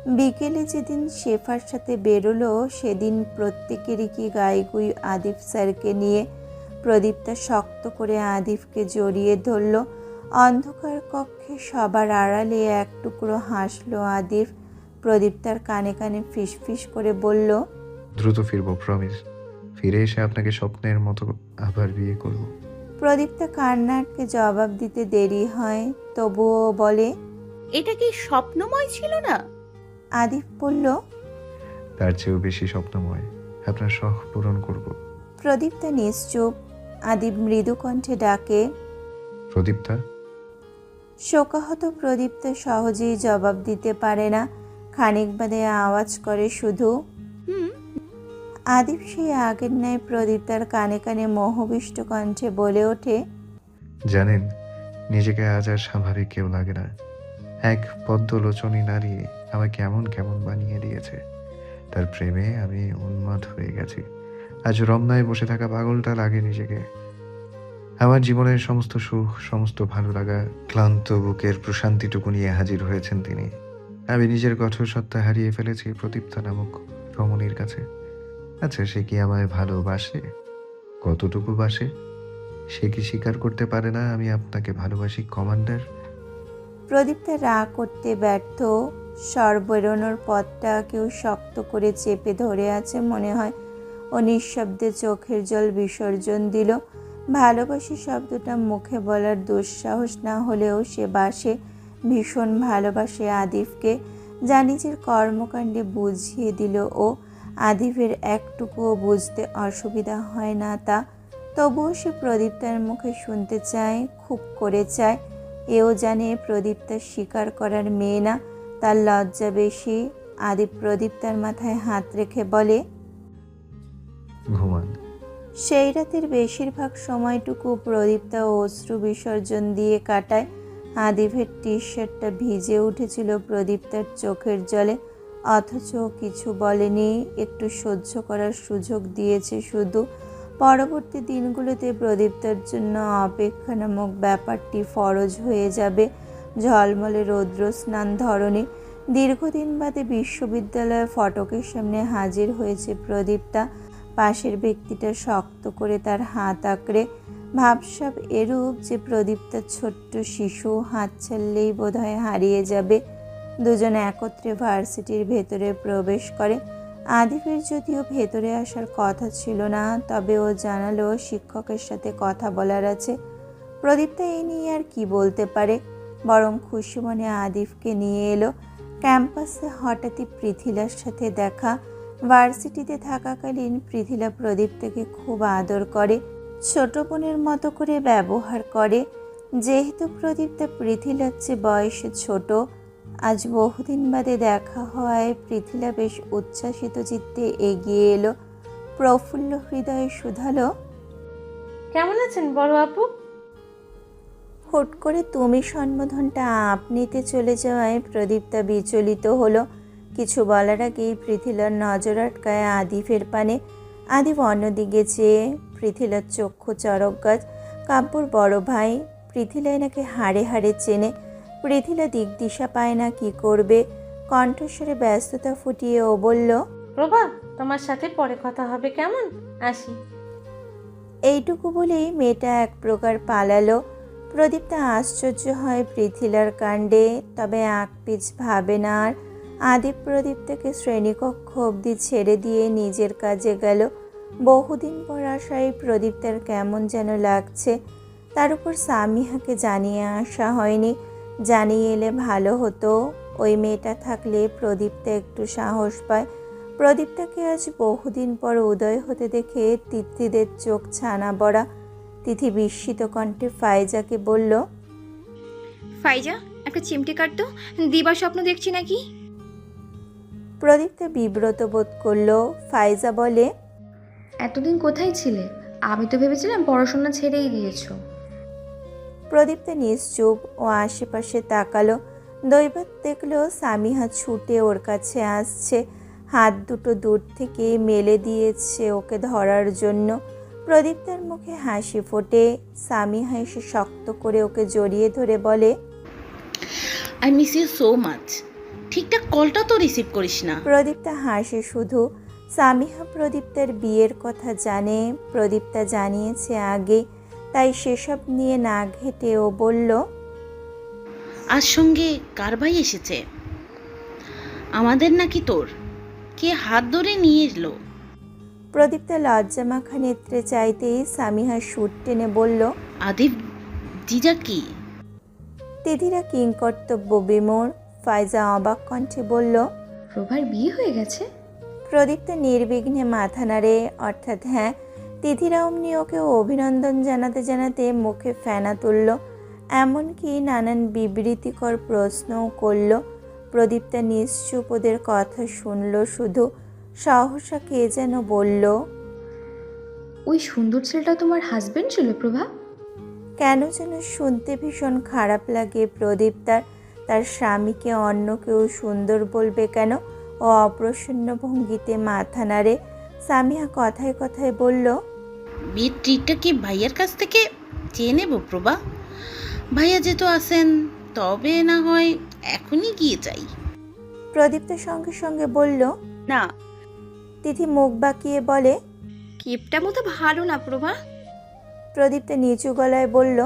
বিকেলে যেদিন শেফার সাথে বেরোলো সেদিন প্রত্যেকেরই কি গাইগুই আদিফ স্যারকে নিয়ে। প্রদীপ্তা শক্ত করে আদিফকে জড়িয়ে ধরল। অন্ধকার কক্ষে সবার আড়ালে এক টুকরো হাসলো আদিফ। প্রদীপ্তার কানে কানে ফিসফিস করে বলল, দ্রুত ফিরবো, প্রমিস। ফিরে এসে আপনাকে স্বপ্নের মতো আবার বিয়ে করব। প্রদীপ্তা কান্নাকে জবাব দিতে দেরি হয়, তবুও বলে, এটা কি স্বপ্নময় ছিল না? আদিফ বলল, তার চেয়েও বেশি স্বপ্নময়। আপনার শখ পূরণ করব। প্রদীপ্তা নিশ্চুপ। আদিপ মৃদু কণ্ঠে ডাকে, প্রদীপ্তা। শোকাহত প্রদীপ্তা সহজেই জবাব দিতে পারে না। খানিক বাদে আওয়াজ করে শুধু। হুম। আদিপ সেই আগের ন্যায় প্রদীপ্তার কানে কানে মোহবিষ্ট কণ্ঠে বলে ওঠে, জানেন, নিজেকে আজ আর স্বাভাবিক কেউ লাগে না। এক পদ্মলোচনী নারী আমাকে কেমন কেমন বানিয়ে দিয়েছে। তার প্রেমে আমি উন্মাদ হয়ে গেছি। আজ রমনায় বসে থাকা পাগলটা লাগে নিজেকে। আমার জীবনের সমস্ত সুখ, সমস্ত ভালো লাগা, ক্লান্ত বুকের প্রশান্তিটুকু নিয়ে হাজির হয়েছেন তিনি। আমি নিজের কঠোর সত্তা হারিয়ে ফেলেছি প্রদীপ্তা নামক রমণীর কাছে। আচ্ছা, সে কি আমায় ভালোবাসে? কতটুকু বাসে? সে কি স্বীকার করতে পারে না আমি আপনাকে ভালোবাসি, কমান্ডার? প্রদীপ্তা রাগ করতে ব্যর্থ। স্বর বেরোনোর পথটা কেউ শক্ত করে চেপে ধরে আছে মনে হয়। ও নিঃশব্দে চোখের জল বিসর্জন দিল। ভালোবাসি শব্দটা মুখে বলার দুঃসাহস না হলেও সে বাসে, ভীষণ ভালোবাসে আদিফকে। যা নিজের কর্মকাণ্ডে বুঝিয়ে দিল ও। আদিফের একটুকুও বুঝতে অসুবিধা হয় না তা। তবুও সে প্রদীপ্তার মুখে শুনতে চায়, খুব করে চায়। এও জানে প্রদীপ্তা স্বীকার করার মেয়ে না, তার লজ্জা বেশি। আদিপ প্রদীপ্তার মাথায় হাত রেখে বলে, ঘুমান। সেই রাতের বেশিরভাগ সময়টুকু প্রদীপ্তা অশ্রু বিসর্জন দিয়ে কাটায়। আদিফের টি শার্টটা ভিজে উঠেছিল প্রদীপ্তার চোখের জলে, অথচ কিছু বলেনি, একটু সহ্য করার সুযোগ দিয়েছে শুধু। পরবর্তী দিনগুলোতে প্রদীপ্তার জন্য অপেক্ষা নামক ব্যাপারটি ফরজ হয়ে যাবে। ঝলমলে রৌদ্র স্নান ধরনে দীর্ঘদিন বাদে বিশ্ববিদ্যালয়ের ফটকের সামনে হাজির হয়েছে প্রদীপ্তা। পাশের ব্যক্তিটা শক্ত করে তার হাত আঁকড়ে, ভাবসাব এরূপ যে প্রদীপ্তার ছোট্ট শিশু, হাত ছাড়লেই বোধহয় হারিয়ে যাবে। দুজন একত্রে ভার্সিটির ভেতরে প্রবেশ করে। আদিফের যদিও ভেতরে আসার কথা ছিল না, তবে ও জানালো শিক্ষকের সাথে কথা বলার আছে। প্রদীপ্তা এই নিয়ে আর কি বলতে পারে, বরং খুশি মনে আদিফকে নিয়ে এলো। ক্যাম্পাসে হঠাৎই পৃথিলার সাথে দেখা। ভার্সিটিতে থাকাকালীন পৃথিলা প্রদীপ্তাকে খুব আদর করে, ছোট বোনের মতো করে ব্যবহার করে। যেহেতু প্রদীপ্তা পৃথিলার চেয়ে বয়সে ছোট, আজ বহুদিন বাদে দেখা হওয়ায় পৃথিলা বেশ উচ্ছ্বাসিত চিত্তে এগিয়ে এলো। প্রফুল্ল হৃদয়ে শুধালো, কেমন আছেন বড় আপু? হুট করে তুমি সম্বোধনটা আপনিতে চলে যাওয়ায় প্রদীপ্তা বিচলিত হলো। কিছু বলার আগেই পৃথিলার নজর আটকায় আদিফের পানে। আদিফ অন্যদিকে চেয়ে, পৃথিলার চক্ষু চরক গাছ। কাব্যর বড় ভাই, পৃথিলা এনাকে হাড়ে হাড়ে চেনে। পৃথিলা দিক দিশা পায় না কি করবে। কণ্ঠস্বরে ব্যস্ততা ফুটিয়ে ও বলল, প্রভা, তোমার সাথে পরে কথা হবে, কেমন? আসি। এইটুকু বলেই মেয়েটা এক প্রকার পালালো। প্রদীপ্তা আশ্চর্য হয় পৃথিলার কাণ্ডে, তবে আকপিচ ভাবে না আর। আদিপ প্রদীপ্তাকে শ্রেণীকক্ষ অবধি ছেড়ে দিয়ে নিজের কাজে গেল। বহুদিন পর আসায় প্রদীপ্তার কেমন যেন লাগছে। তার উপর সামিহাকে জানিয়ে আসা হয়নি। জানিয়ে এলে ভালো হতো। ওই মেয়েটা থাকলে প্রদীপ্তা একটু সাহস পায়। প্রদীপ্তাকে আজ বহুদিন পর উদয় হতে দেখে তিথিদের চোখ ছানা বড়া। তিথি বিস্মিত কণ্ঠে ফাইজাকে বলল, ফাইজা, একটা চিমটি কাটতো, দিবার স্বপ্ন দেখছি নাকি? প্রদীপ্তা বিব্রত বোধ করলো। ফাইজা বলে, এতদিন কোথায় ছিলে? আমি তো ভেবেছিলাম পড়াশোনা ছেড়েই দিয়েছো। প্রদীপ্তা নিশ্চুপ ও আশেপাশে তাকালো। দৈবাত দেখলো সামিহা ছুটে ওর কাছে আসছে, হাত দুটো দূর থেকে মেলে দিয়েছে ওকে ধরার জন্য। প্রদীপ্তার মুখে হাসি ফোটে। সামিহা এসে শক্ত করে ওকে জড়িয়ে ধরে বলে, I miss you so much. ঠিকঠাক কলটা তো রিসিভ করিস না। প্রদীপ্তা হাসে শুধু। সামিহা প্রদীপ্তার বিয়ের কথা জানে, প্রদীপ্তা জানিয়েছে আগে, তাই সেসব নিয়ে না ঘেঁটে ও বলল, আজ সঙ্গে কার ভাই এসেছে? আমাদের নাকি তোর? কে হাত ধরে নিয়ে এলো? প্রদীপ্তা লজ্জামাখা নেত্রে চাইতেই সামিহা সুর টেনে বলল, আদিব জিজা কি? তিথিরা কিংকর্তব্য বিমূঢ়। ফাইজা অবাক কণ্ঠে বলল, প্রভার বিয়ে হয়ে গেছে? প্রদীপ্তা নির্বিঘ্নে মাথা নাড়ে, অর্থাৎ হ্যাঁ। তিথিরা অমনি ওকে অভিনন্দন জানাতে জানাতে মুখে ফেনা তুলল, এমনকি নানান বিবৃতিকর প্রশ্নও করল। প্রদীপ্তা নিশ্চুপ ওদের কথা শুনল শুধু। সহসা কে যেন বলল, ওই সুন্দর ছেলেটা তোমার হাজবেন্ড ছিল প্রভা? কেন যেন শুনতে ভীষণ খারাপ লাগে প্রদীপ্তার। তার স্বামীকে অন্য কেউ সুন্দর বলবে কেন? ও অপ্রসন্ন ভঙ্গিতে মাথা নাড়ে। সামিহা কথায় কথায় বলল, বিয়ের ট্রিটটা কি ভাইয়ার কাছ থেকে চেয়ে নেব প্রভা? ভাইয়া যেহেতু আছেন, তবে না হয় এখনই গিয়ে যাই। প্রদীপ্তার সঙ্গে সঙ্গে বলল, না। তিথি মুখ বাঁকিয়ে বলে, কেপটা মতো ভালো না প্রভা। প্রদীপ্তা নিচু গলায় বলল,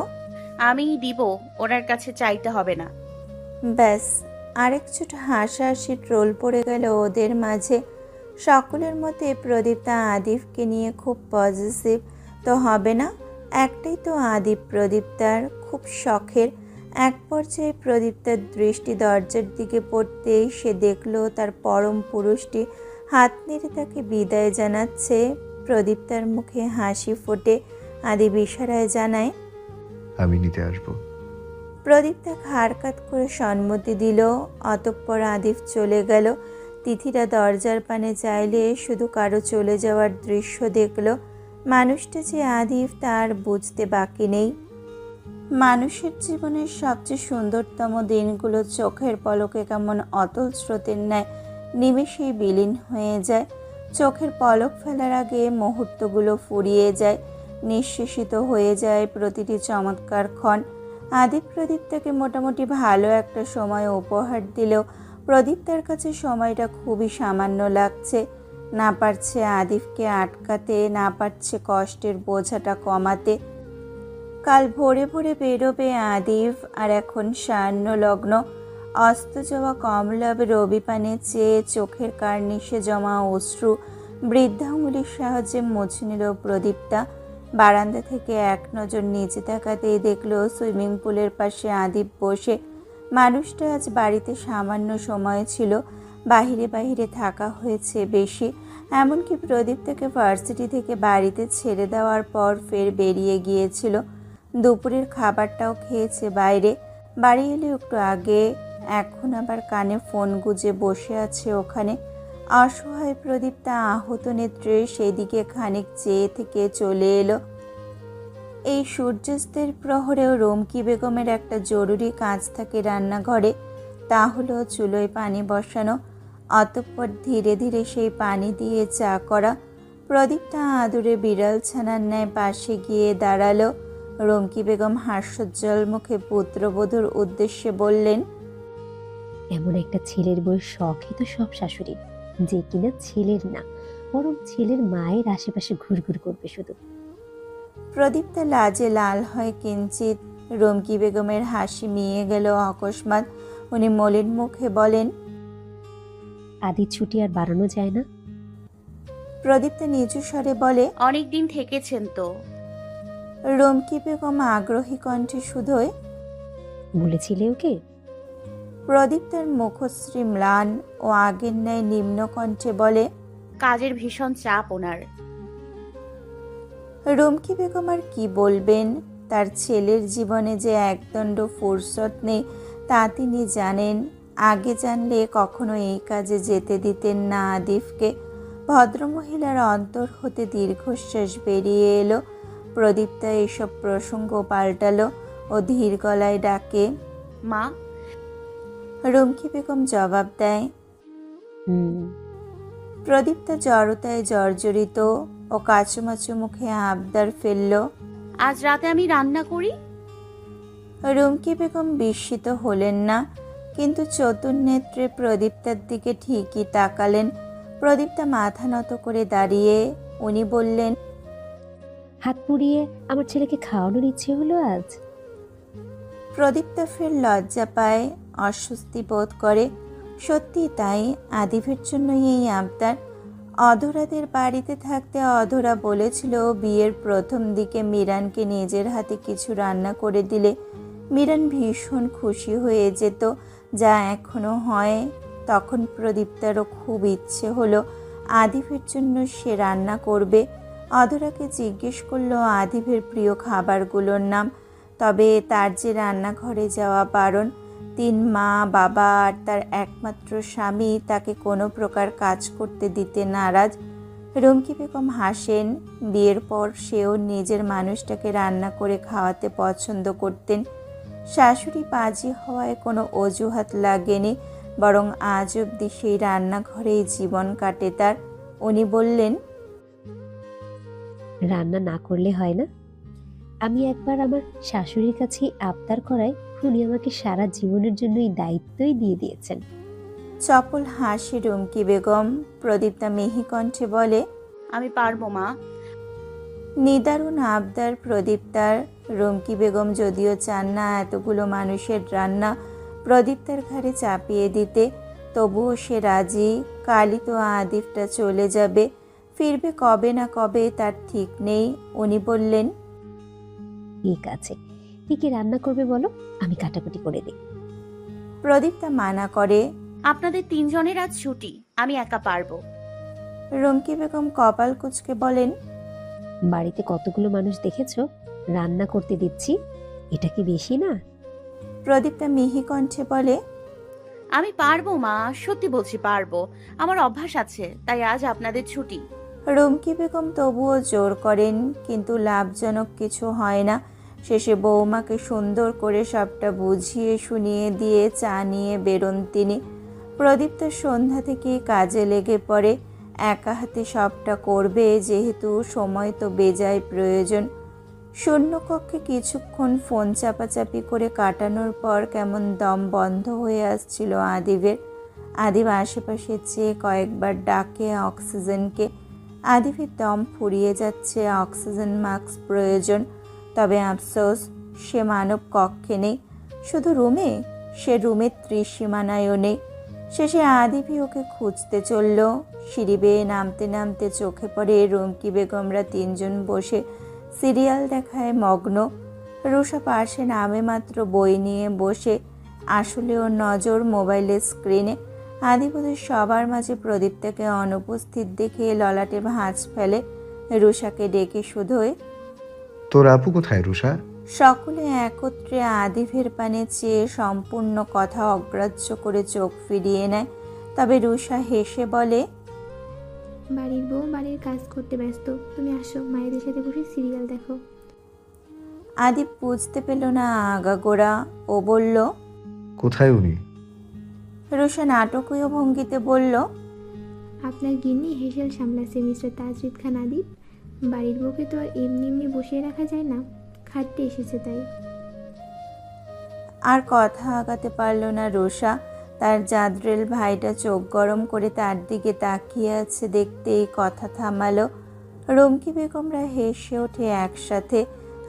আমি দিব, ওনার কাছে চাইতে হবে না। ব্যাস। আরেকচুট হাসাহাসি ট্রোল পড়ে গেল ওদের মাঝে। সকলের মতে প্রদীপ্তা আদিফকে নিয়ে খুব পজিটিভ তো হবে না, একটাই তো আদিপ প্রদীপ্তার, খুব শখের। এক পর্যায়ে প্রদীপ্তার দৃষ্টি দরজার দিকে পড়তেই সে দেখল তার পরম পুরুষটি হাত নেড়ে তাকে বিদায় জানাচ্ছে। প্রদীপ্তার মুখে হাসি ফোটে। আদিপ ইশারায় জানায়, আমি নিতে আসবো। প্রদীপ্তা ঘাড়কাত করে সম্মতি দিল। অতঃপর আদিফ চলে গেল। তিথিরা দরজার পানে চাইলে শুধু কারো চলে যাওয়ার দৃশ্য দেখল। মানুষটা যে আদিফ তার বুঝতে বাকি নেই। মানুষের জীবনের সবচেয়ে সুন্দরতম দিনগুলো চোখের পলকে কেমন অতল স্রোতের ন্যায় নিমেষেই বিলীন হয়ে যায়। চোখের পলক ফেলার আগে মুহূর্তগুলো ফুরিয়ে যায়, নিঃশেষিত হয়ে যায় প্রতিটি চমৎকার ক্ষণ। আদিপ প্রদীপ্তাকে মোটামুটি ভালো একটা সময় উপহার দিলেও প্রদীপ্তার কাছে সময়টা খুবই সামান্য লাগছে। না পারছে আদিফকে আটকাতে, না পারছে কষ্টের বোঝাটা কমাতে। কাল ভোরে ভোরে বেরোবে আদিফ, আর এখন সায়াহ্ন লগ্ন। অস্ত যাওয়া কমলাভ রবি পানে চেয়ে চোখের কার্নিশে জমা অশ্রু বৃদ্ধাঙ্গুলির সাহায্যে মুছে নিল প্রদীপ্তা। বারান্দা থেকে এক নজর নিচে তাকাতেই দেখলো সুইমিং পুলের পাশে আদিপ বসে। মানুষটা আজ বাড়িতে সামান্য সময় ছিল, বাহিরে বাহিরে থাকা হয়েছে বেশি। এমনকি প্রদীপ্তাকে ভার্সিটি থেকে বাড়িতে ছেড়ে দেওয়ার পর ফের বেরিয়ে গিয়েছিল। দুপুরের খাবারটাও খেয়েছে বাইরে, বাড়ি এলে একটু আগে। এখন আবার কানে ফোন গুজে বসে আছে ওখানে। অসহায় প্রদীপ্তা আহত নেত্রে সেদিকে খানিক চেয়ে থেকে চলে এলো। এই সূর্যাস্তের প্রহরেও রুমকি বেগমের একটা জরুরি কাজ থাকে রান্নাঘরে, তা হলো চুলোয় পানি বসানো, অতঃপর ধীরে ধীরে সেই পানি দিয়ে চা করা। প্রদীপ্তা আদুরে বিড়াল ছানার ন্যায় পাশে গিয়ে দাঁড়ালো। রুমকি বেগম হাস্যোজ্জ্বল মুখে পুত্রবধূর উদ্দেশ্যে বললেন, এমন একটা ছেলের বউয়ের শখই তো সব শাশুড়ি, যে কিনা ছেলের না, বরং ছেলের মায়ের আশেপাশে ঘুরঘুর করবে শুধু। প্রদীপ্তা লাজে লাল হয় কিঞ্চিত। রুমকি বেগমের হাসি মিয়ে গেল অকস্মাৎ। উনি মলিন মুখে বলেন, আদির ছুটি আর বাড়ানো যায় না? প্রদীপ্তা নিচু স্বরে বলে, অনেক দিন থেকেছেন তো। রুমকি বেগম আগ্রহী কণ্ঠে শুধোয়, বলেছিলে ওকে? প্রদীপ্তার মুখশ্রী ম্লান ও আগের ন্যায় নিম্ন কণ্ঠে বলে, কাজের ভীষণ চাপ ওনার। রুমকি বেগম আর কি বলবেন? তার ছেলের জীবনে যে একদণ্ড ফুরসত নেই তা তিনি জানেন। আগে জানলে কখনো এই কাজে যেতে দিতেন না আদিফকে। ভদ্রমহিলার অন্তর হতে দীর্ঘশ্বাস বেরিয়ে এলো। প্রদীপ্তা এসব প্রসঙ্গ পাল্টালো ও ধীর গলায় ডাকে, মা। রুমকি বেগম জবাব দেয়। প্রদীপ্তা জড়তায় জর্জরিত ও কাচুমাচু মুখে আবদার ফেলল, আজ রাতে আমি রান্না করি। রুমকি বেগম বিস্মিত হলেন না। কিন্তু চতুর্নেত্রে প্রদীপ্তার দিকে ঠিকই তাকালেন। প্রদীপ্তা মাথা নত করে দাঁড়িয়ে। উনি বললেন, হাত পুড়িয়ে আমার ছেলেকে খাওয়ানোর ইচ্ছে হলো আজ। প্রদীপ্তা ফের লজ্জা পায়, অস্বস্তি বোধ করে। সত্যি তাই, আদিফের জন্যই এই আবদার। অধরাদের বাড়িতে থাকতে অধরা বলেছিল বিয়ের প্রথম দিকে মিরানকে নিজের হাতে কিছু রান্না করে দিলে মিরান ভীষণ খুশি হয়ে যেত, যা এখনো হয়। তখন প্রদীপ্তারও খুব ইচ্ছে হলো আদিফের জন্য সে রান্না করবে। অধরাকে জিজ্ঞেস করলো আদিফের প্রিয় খাবারগুলোর নাম। তবে তার যে রান্নাঘরে যাওয়া বারণ। 3 মা, বাবা আর তার একমাত্র স্বামী তাকে কোনো প্রকার কাজ করতে দিতে নারাজ। রুমকি বেগম হাসেন। বিয়ের পর সেও নিজের মানুষটাকে রান্না করে খাওয়াতে পছন্দ করতেন। শাশুড়ি পাজি হওয়ায় কোনো অজুহাত লাগেনি, বরং আজ অবধি সেই রান্নাঘরেই জীবন কাটে তার। উনি বললেন, রান্না না করলে হয় না? আমি একবার আমার শাশুড়ির কাছে আবদার করায় উনি আমাকে সারা জীবনের জন্য এই দায়িত্বই দিয়ে দিয়েছেন। চপল হাসি রুমকি বেগম। প্রদীপ্তা মিহি কণ্ঠে বলে, আমি পারবো মা। নিদারুণ আবদার প্রদীপ্তার। রুমকি বেগম যদিও চান না এতগুলো মানুষের রান্না প্রদীপ্তার ঘাড়ে চাপিয়ে দিতে, তবুও সে রাজি। কালই তো আদিফটা চলে যাবে, ফিরবে কবে না কবে তার ঠিক নেই। উনি বললেন, ঠিক আছে, কি কি রান্না করবে বলো, আমি কাটাকুটি করে দিই। প্রদীপ্তা মানা করে। আপনাদের 3 জনের আজ ছুটি, আমি একা পারবো। রুমকি বেগম কপাল কুঁচকে বলেন, বাড়িতে কতগুলো মানুষ দেখেছো, রান্না করতে দিচ্ছি, এটা কি বেশি না? প্রদীপ্তা মিহি কণ্ঠে বলে, আমি পারবো মা, সত্যি বলছি পারবো। আমার অভ্যাস আছে, তাই আজ আপনাদের ছুটি। রুমকি বেগম তবুও জোর করেন, কিন্তু লাভজনক কিছু হয় না। শেষে বৌমাকে সুন্দর করে সবটা বুঝিয়ে শুনিয়ে দিয়ে চা নিয়ে বেরোন তিনি। প্রদীপ্ত সন্ধ্যা থেকে কাজে লেগে পড়ে। একা হাতে সবটা করবে, যেহেতু সময় তো বেজায় প্রয়োজন। শূন্য কক্ষে কিছুক্ষণ ফোন চাপাচাপি করে কাটানোর পর কেমন দম বন্ধ হয়ে আসছিল আদিবের। আদিব আশেপাশে চেয়ে কয়েকবার ডাকে অক্সিজেনকে। আদিবের দম ফুরিয়ে যাচ্ছে, অক্সিজেন মাস্ক প্রয়োজন। তবে আফসোস, সে মানব কক্ষে নেই, শুধু রুমে। সে রুমের ত্রিসীমানায়ও নেই। শেষে আদিবই ওকে খুঁজতে চলল। সিঁড়ি বেয়ে নামতে নামতে চোখে পড়ে রুমকি বেগমরা 3 জন বসে সিরিয়াল দেখায় মগ্ন। রুষা পাশে নামে মাত্র বই নিয়ে বসে। আসলে ওর নজর মোবাইলের স্ক্রিনে। আদিবদের সবার মাঝে প্রদীপ্তাকে অনুপস্থিত দেখে ললাটে ভাঁজ ফেলে। রুষাকে ডেকে শুধোয়। তোর আপু কোথায় রুষা? সকলে একত্রে আদিফের পানে চেয়ে সম্পূর্ণ কথা অগ্রাহ্য করে চোখ ফিরিয়ে নেয়। তবে রুষা হেসে বলে, বাড়ির বউ বাড়ির কাজ করতে ব্যস্ত, তুমি আসো মায়েদের সাথে বসে সিরিয়াল দেখো। আদিপ বুঝতে পেল না আগাগোড়া। ও বলল, কোথায় উনি? রুষা নাটকীয় ভঙ্গিতে বলল, আপনার গিন্নি হেসেল সামলাচ্ছে মিস্টার তাজরিদ খান আদিব। বাড়ির বউকে তো আর এমনি এমনি বসিয়ে রাখা যায় না, খাটতে এসেছে তাই। আর কথা আগাতে পারল না রুষা। তার জাদ্রেল ভাইটা চোখ গরম করে তার দিকে তাকিয়ে আছে দেখতেই কথা থামালো। রুমকি বেগমরা হেসে ওঠে একসাথে।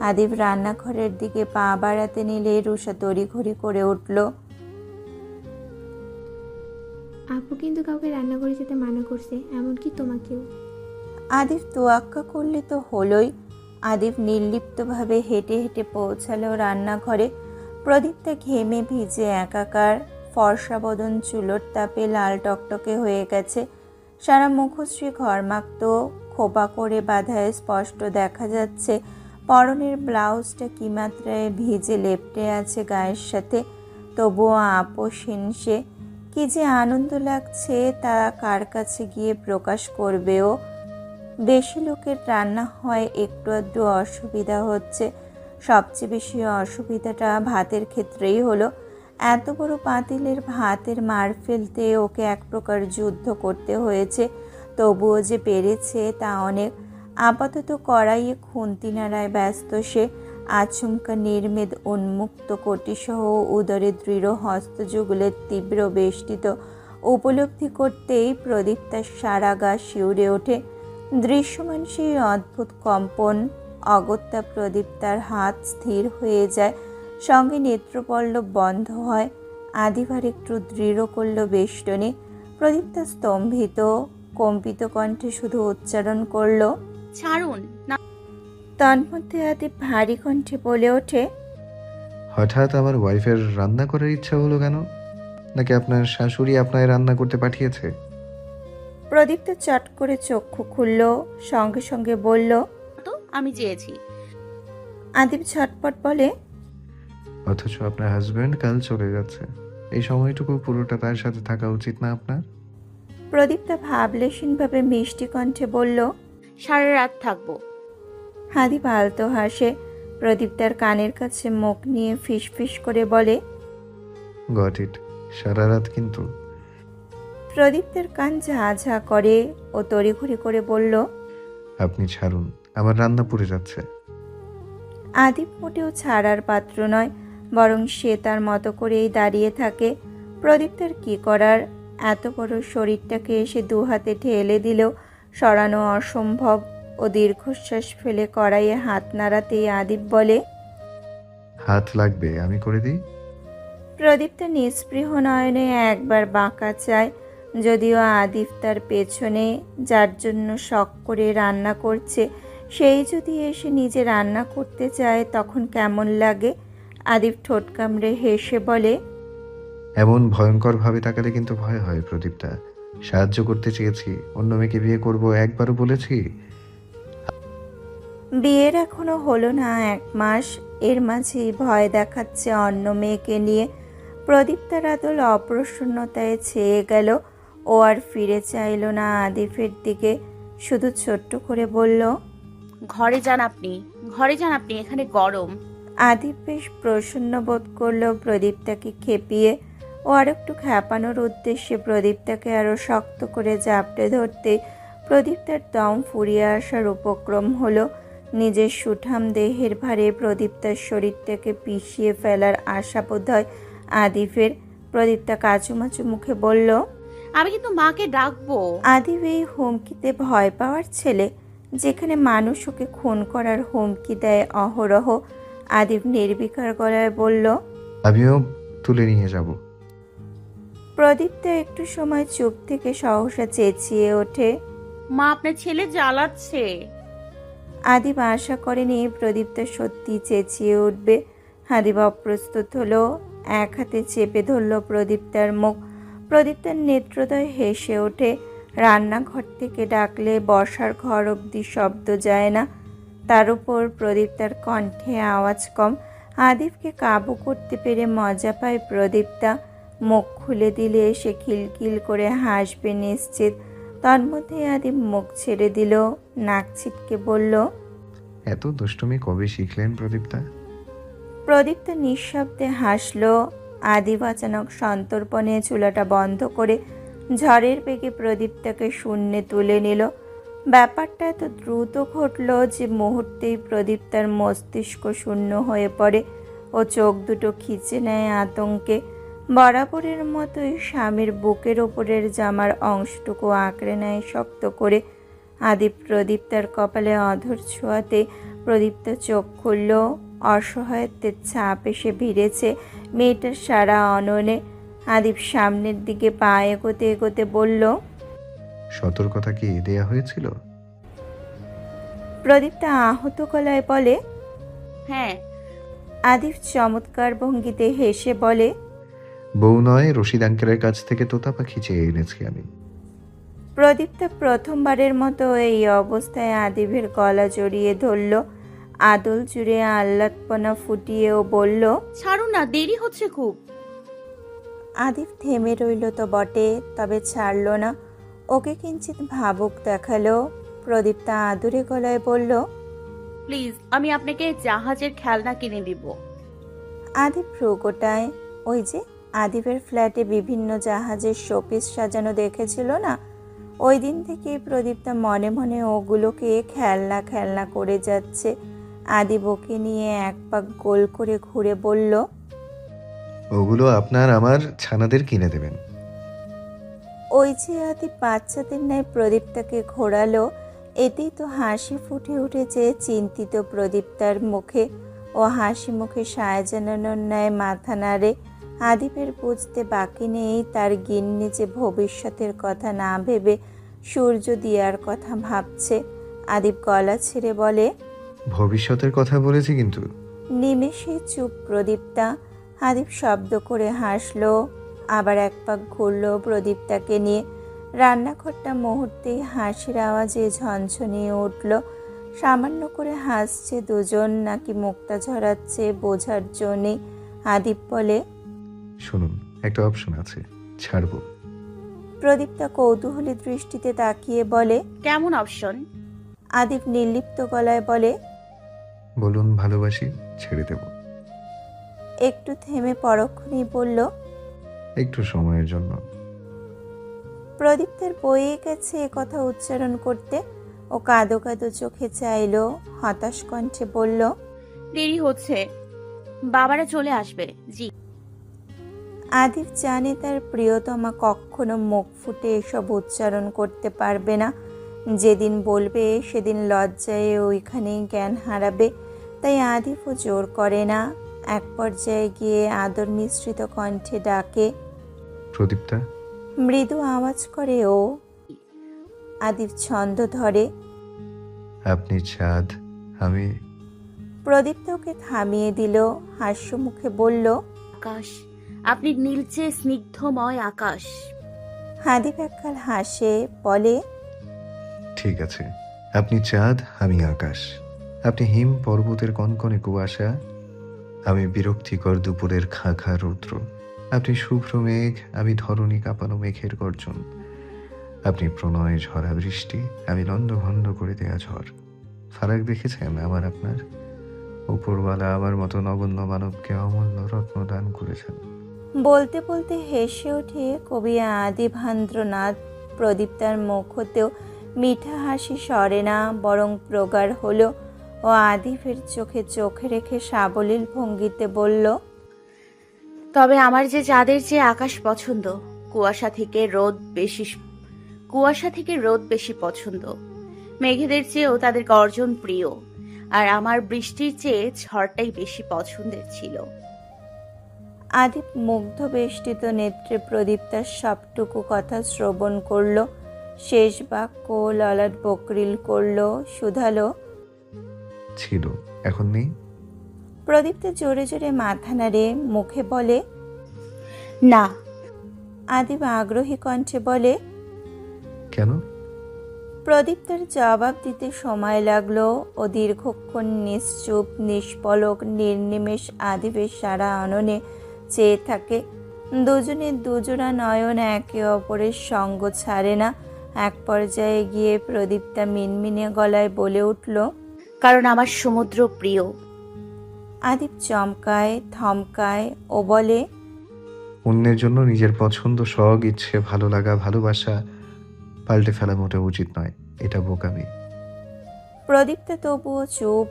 আদিব রান্নাঘরের দিকে পা বাড়াতে নিলে রুষা তড়িঘড়ি করে উঠল, আপু কিন্তু কাউকে রান্না করে যেতে মানা করছে, এমনকি তোমাকেও। আদিব তোয়াক্কা করলে তো হলোই। আদিব নির্লিপ্তভাবে হেঁটে হেঁটে পৌঁছালো রান্নাঘরে। প্রদীপটা ঘেমে ভিজে একাকার। ফর্সা বদন চুলোর তাপে লাল টকটকে হয়ে গেছে। সারা মুখশ্রী ঘরমাক্ত, খোপা করে বাঁধায় স্পষ্ট দেখা যাচ্ছে পরনের ব্লাউজটা কি মাত্রায় ভিজে লেপ্টে আছে গায়ের সাথে। তবুও আপোষহীন সে। কি যে আনন্দ লাগছে তা কার কাছে গিয়ে প্রকাশ করবেও। বেশি লোকের রান্না হয়, একটু আধটু অসুবিধা হচ্ছে। সবচেয়ে বেশি অসুবিধাটা ভাতের ক্ষেত্রেই হলো। এত বড় পাতিলের ভাতের মার ফেলতে ওকে এক প্রকার যুদ্ধ করতে হয়েছে। তবুও যে পেরেছে তা অনেক। আপাতত কড়াইয়ে খুন্তি নাড়ায় ব্যস্ত সে। আচমকা নির্মেদ উন্মুক্ত কোটিসহ উদরে দৃঢ় হস্তযুগলের তীব্র বেষ্টিত উপলব্ধি করতেই প্রদীপ্তার সারা গা শিউরে ওঠে। দৃশ্যমান সেই অদ্ভুত কম্পন অগত্যা প্রদীপ্তার হাত স্থির হয়ে যায়, সঙ্গে নেত্রপল্লব বন্ধ হয়। আদিবার একটু দৃঢ় করল বেষ্টনী। প্রদীপ্তা স্তম্ভিত কম্পিত কণ্ঠে শুধু উচ্চারণ করল, ছাড়ুন না। তন্মধ্যে আদিব ভারী কণ্ঠে বলে ওঠে, হঠাৎ আমার ওয়াইফের রান্না করার ইচ্ছা হলো কেন? নাকি আপনার শাশুড়ি আপনায় রান্না করতে পাঠিয়েছে? প্রদীপ্ত চট করে চক্ষু খুলল, সঙ্গে সঙ্গে বলল, তো আমি চেয়েছি। আদিব ঝটপট বলে, অথচ আপনার হাজবেন্ড কাল চলে যাচ্ছে, এই সময়টুকু পুরোটা তার সাথে থাকা উচিত না আপনার? প্রদীপ্তা ভাবলেশীনভাবে মিষ্টি কণ্ঠে বলল। সারা রাত থাকবো। আদিব আলতো হাসে। প্রদীপ্তার কানের কাছে মুখ নিয়ে ফিসফিস করে বলে, গট ইট, সারা রাত কিন্তু। প্রদীপ্তের কান ঝা ঝা করে ও তড়িঘড়ি করে বলল, আপনি ছাড়ুন, আমার রান্না পুড়ে যাচ্ছে। আদিব মোটেও ছাড়ার পাত্র নয়, বরং সে তার মতো করেই দাঁড়িয়ে থাকে। প্রদীপ্তার কি করার, এত বড় শরীরটাকে এসে দু হাতে ঠেলে দিলেও সরানো অসম্ভব। ও দীর্ঘশ্বাস ফেলে কড়াইয়ে হাত নাড়াতেই আদিব বলে, হাত লাগবে, আমি করে দিই। প্রদীপ্তা নিস্পৃহ নয়নে একবার বাঁকা চায়। যদিও আদিব তার পেছনে যার জন্য শখ করে রান্না করছে, সেই যদি এসে নিজে রান্না করতে চায় তখন কেমন লাগে? আদিব ঠোঁট কামড়ে হেসে বলে, এমন ভয়ঙ্করভাবে তাকালে কিন্তু ভয় হয় প্রদীপটা। সাহায্য করতে চেয়েছি, অন্য মেয়েকে বিয়ে করব একবারও বলেছি? বিয়ের এখনো হলো না 1 মাস, এর মাঝেই ভয় দেখাচ্ছে অন্য মেয়েকে নিয়ে। প্রদীপ্তার আদল অপ্রসন্নতায় ছেয়ে গেল। ও আর ফিরে চাইল না আদিফের দিকে, শুধু ছোট্ট করে বলল, ঘরে যান আপনি, ঘরে যান আপনি, এখানে গরম। আদিব বেশ প্রসন্ন বোধ করলো প্রদীপ্তাকে খেপিয়ে। ও আর একটু খ্যাপানোর উদ্দেশ্যে প্রদীপ্তাকে আরও শক্ত করে জাপটে ধরতে প্রদীপ্তার দম ফুরিয়ে আসার উপক্রম হলো। নিজের সুঠাম দেহের ভারে প্রদীপ্তার শরীরটাকে পিষিয়ে ফেলার আশা বোধ হয় আদিফের। প্রদীপ্তা কাচুমাচু মুখে বলল, আমি কিন্তু মাকে ডাকবো। আদিব এই হুমকিতে ভয় পাওয়ার ছেলে? যেখানে মানুষ ওকে খুন করার হুমকি দেয় অহরহ। আদিব নির্বিকার গলায় বলল, আমিও তুলে নিয়ে যাব। প্রদীপ্তা একটু সময় চুপ থেকে সহসা চেঁচিয়ে ওঠে। মা, আপনার ছেলে জ্বালাচ্ছে। আদিব আশা করেনি প্রদীপ্তা সত্যি চেঁচিয়ে উঠবে। আদিব অপ্রস্তুত হলো, এক হাতে চেপে ধরল প্রদীপ্তার মুখ। প্রদীপ্তার নেত্রোদয় হেসে ওঠে। রান্নাঘর থেকে ডাকলে বসার ঘর অবধি শব্দ যায় না। তার উপর প্রদীপ্তার কণ্ঠে আওয়াজ কম। আদিবকে কাবু করতে পেরে মজা পায় প্রদীপ্তা। মুখ খুলে দিলে সে খিলখিল করে হাসবে নিশ্চিত। তন্মধ্যে আদিব মুখ ছেড়ে দিল, নাক ছিটকে বলল, এত দুষ্টুমি কবে শিখলেন প্রদীপটা? প্রদীপ্তা নিঃশব্দে হাসল। আদিব অচানক সন্তর্পণে চুলাটা বন্ধ করে ঝড়ের বেগে প্রদীপ্তাকে শূন্যে তুলে নিল। ব্যাপারটা এত দ্রুত ঘটল যে মুহূর্তেই প্রদীপ্তার মস্তিষ্ক শূন্য হয়ে পড়ে। ও চোখ দুটো খিচে নেয় আতঙ্কে। বরাবরের মতোই স্বামীর বুকের ওপরের জামার অংশটুকু আঁকড়ে নেয় শক্ত করে। আদিব প্রদীপ্তার কপালে অধর ছোঁয়াতে প্রদীপ্তা চোখ খুলল। অসহায়ত্বের ছাপ এসে ভিড়েছে মেয়েটার সারা অননে। আদিব সামনের দিকে পা এগোতে এগোতে বলল, সতর্কতা কি দেয়া হয়েছিল? প্রদীপ্তা আহত গলায় বলে, হ্যাঁ। আদিব চমৎকার ভঙ্গিতে হেসে বলে, বউ নয়, রশিদ আঙ্কেলের কাছ থেকে তোতা পাখি চেয়ে এনেছি আমি। প্রদীপ্তা প্রথমবারের মতো এই অবস্থায় আদিবের গলা জড়িয়ে ধরল। আদল জুড়ে আহ্লাদপনা ফুটিয়েও বলল, ছাড়ুন না, দেরি হচ্ছে খুব। আদিব থেমে রইল তো বটে, তবে ছাড়ল না। ওকে কিঞ্চিত ভাবুক দেখালো। প্রদীপ্তা আদুরে গলায় বলল, প্লিজ, আমি আপনাকে জাহাজের খেলনা কিনে দিব। আদিব ভ্রু গোটায়। ওই যে আদিবের ফ্ল্যাটে বিভিন্ন জাহাজের শোপিস সাজানো দেখেছিল না, ওই দিন থেকেই প্রদীপ্তা মনে মনে ওগুলোকে খেলনা খেলনা করে যাচ্ছে। আদিপ ওকে নিয়ে এক পাক গোল করে ঘুরে বলল, ওগুলো আপনার আমার ছানাদের কিনে দেবেন। ওই যে আদিপ বাচ্চাদের ন্যায় প্রদীপ্তাকে ঘোরালো, এতেই তো হাসি ফুটে উঠেছে চিন্তিত প্রদীপ্তার মুখে। ও হাসি মুখে সায় জানানোর ন্যায় মাথা নাড়ে। আদিপের বুঝতে বাকি নেই তার গিন্নি যে ভবিষ্যতের কথা না ভেবে সূর্য দিয়ার কথা ভাবছে। আদিপ গলা ছেড়ে বলে, ভবিষ্যতের কথা বলেছি কিন্তু। নিমেষে চুপ প্রদীপ্তা। আদিপ শব্দ করে হাসলো, আবার এক পাক ঘুরল প্রদীপ্তাকে নিয়ে। রান্নাঘরটা মুহূর্তেই হাসির আওয়াজে ঝনঝনিয়ে উঠল। সামান্য করে হাসছে দুজন নাকি মুক্তা ঝরাচ্ছে বোঝার জন্যে। আদিপ বলে, শুনুন, একটা অপশন আছে, ছাড়বো। প্রদীপ্তা কৌতূহলী দৃষ্টিতে তাকিয়ে বলে, কেমন অপশন? আদিপ নির্লিপ্ত গলায় বলে, বলুন ভালোবাসি, ছেড়ে দেব। একটু থেমে পরক্ষণেই বলল, একটু সময়ের জন্য। প্রদীপ্তের বয়ে গেছে কথা উচ্চারণ করতে। ও কাঁদো কাঁদো চোখে চাইল, হতাশ কণ্ঠে বলল, দেরি হচ্ছে, বাবারা চলে আসবে। জি। আদিপ জানে তার প্রিয়তমা কখনো মুখ ফুটে এসব উচ্চারণ করতে পারবে না। যেদিন বলবে সেদিন লজ্জায় ওইখানেই জ্ঞান হারাবে। তাই আদিপও জোর করে না। এক পর্যায়ে গিয়ে আদর মিশ্রিত কণ্ঠে ডাকে, প্রদীপ্তা। মৃদু আওয়াজ করে ও। আদিপ ছন্দ ধরে। আপনি চাঁদ, আমি। প্রদীপ্ত ওকে থামিয়ে দিল, হাস্য মুখে বলল, আকাশ, আপনি নীলচে স্নিগ্ধময় আকাশ। আদিপ এককাল হাসে, বলে, ঠিক আছে, আপনি চাঁদ, আমি আকাশ। আপনি হিম পর্বতের কনকনে কুয়াশা, আমি বিরক্তিকর দুপুরের খাঁ খাঁ রৌদ্র। আপনি শুভ্র মেঘ, আমি ধরণী কাঁপানো মেঘের গর্জন। আপনি প্রণয় ঝরা বৃষ্টি, আমি লণ্ডভণ্ড করে দেয়া ঝড়। ফারাক দেখেছেন আমার আপনার? উপরওয়ালা আমার মতো নগণ্য মানবকে অমূল্য রত্ন দান করেছেন। বলতে বলতে হেসে ওঠে কবি আদিভান্দ্রনাথ। প্রদীপ্তার মুখ হতেও মিঠা হাসি সরে না, বরং প্রগাঢ় হলো। ও আদিফের চোখে চোখ রেখে সাবলীল ভঙ্গিতে বলল, তবে আমার যে চাঁদের চেয়ে আকাশ পছন্দ। কুয়াশা থেকে রোদ বেশি পছন্দ। মেঘেদের চেয়েও তাদের গর্জন প্রিয়। আর আমার বৃষ্টির চেয়ে ঝড়টাই বেশি পছন্দের ছিল। আদিপ মুগ্ধ বেষ্টিত নেত্রে প্রদীপ্তার সবটুকু কথা শ্রবণ করল। শেষ বাক্য ললাট বকরিল করল, শুধালো, ছিল, এখন নেই। প্রদীপ্তা জোরে জোরে মাথা নাড়ে, মুখে বলে, না। আদিপ আগ্রহী কণ্ঠে বলে, কেন? প্রদীপ্তার জবাব দিতে সময় লাগলো। ও দীর্ঘক্ষণ নিশ্চুপ নিষ্পলক নির্নিমেষ আদিপের সারা আননে চেয়ে থাকে। দুজনের দুজোড়া নয়ন একে অপরের সঙ্গ ছাড়ে না। এক পর্যায়ে গিয়ে প্রদীপ্তা মিনমিনে গলায় বলে উঠল, কারণ আমার সমুদ্র প্রিয়। আদিপ চমকায়, থমকায়। ও বলে, অন্যের জন্য নিজের পছন্দ, শখ, ইচ্ছে, ভালো লাগা, ভালোবাসা পাল্টে ফেলা মোটেও উচিত নয়, এটা বোকামি। প্রদীপ্তা তবুও চুপ।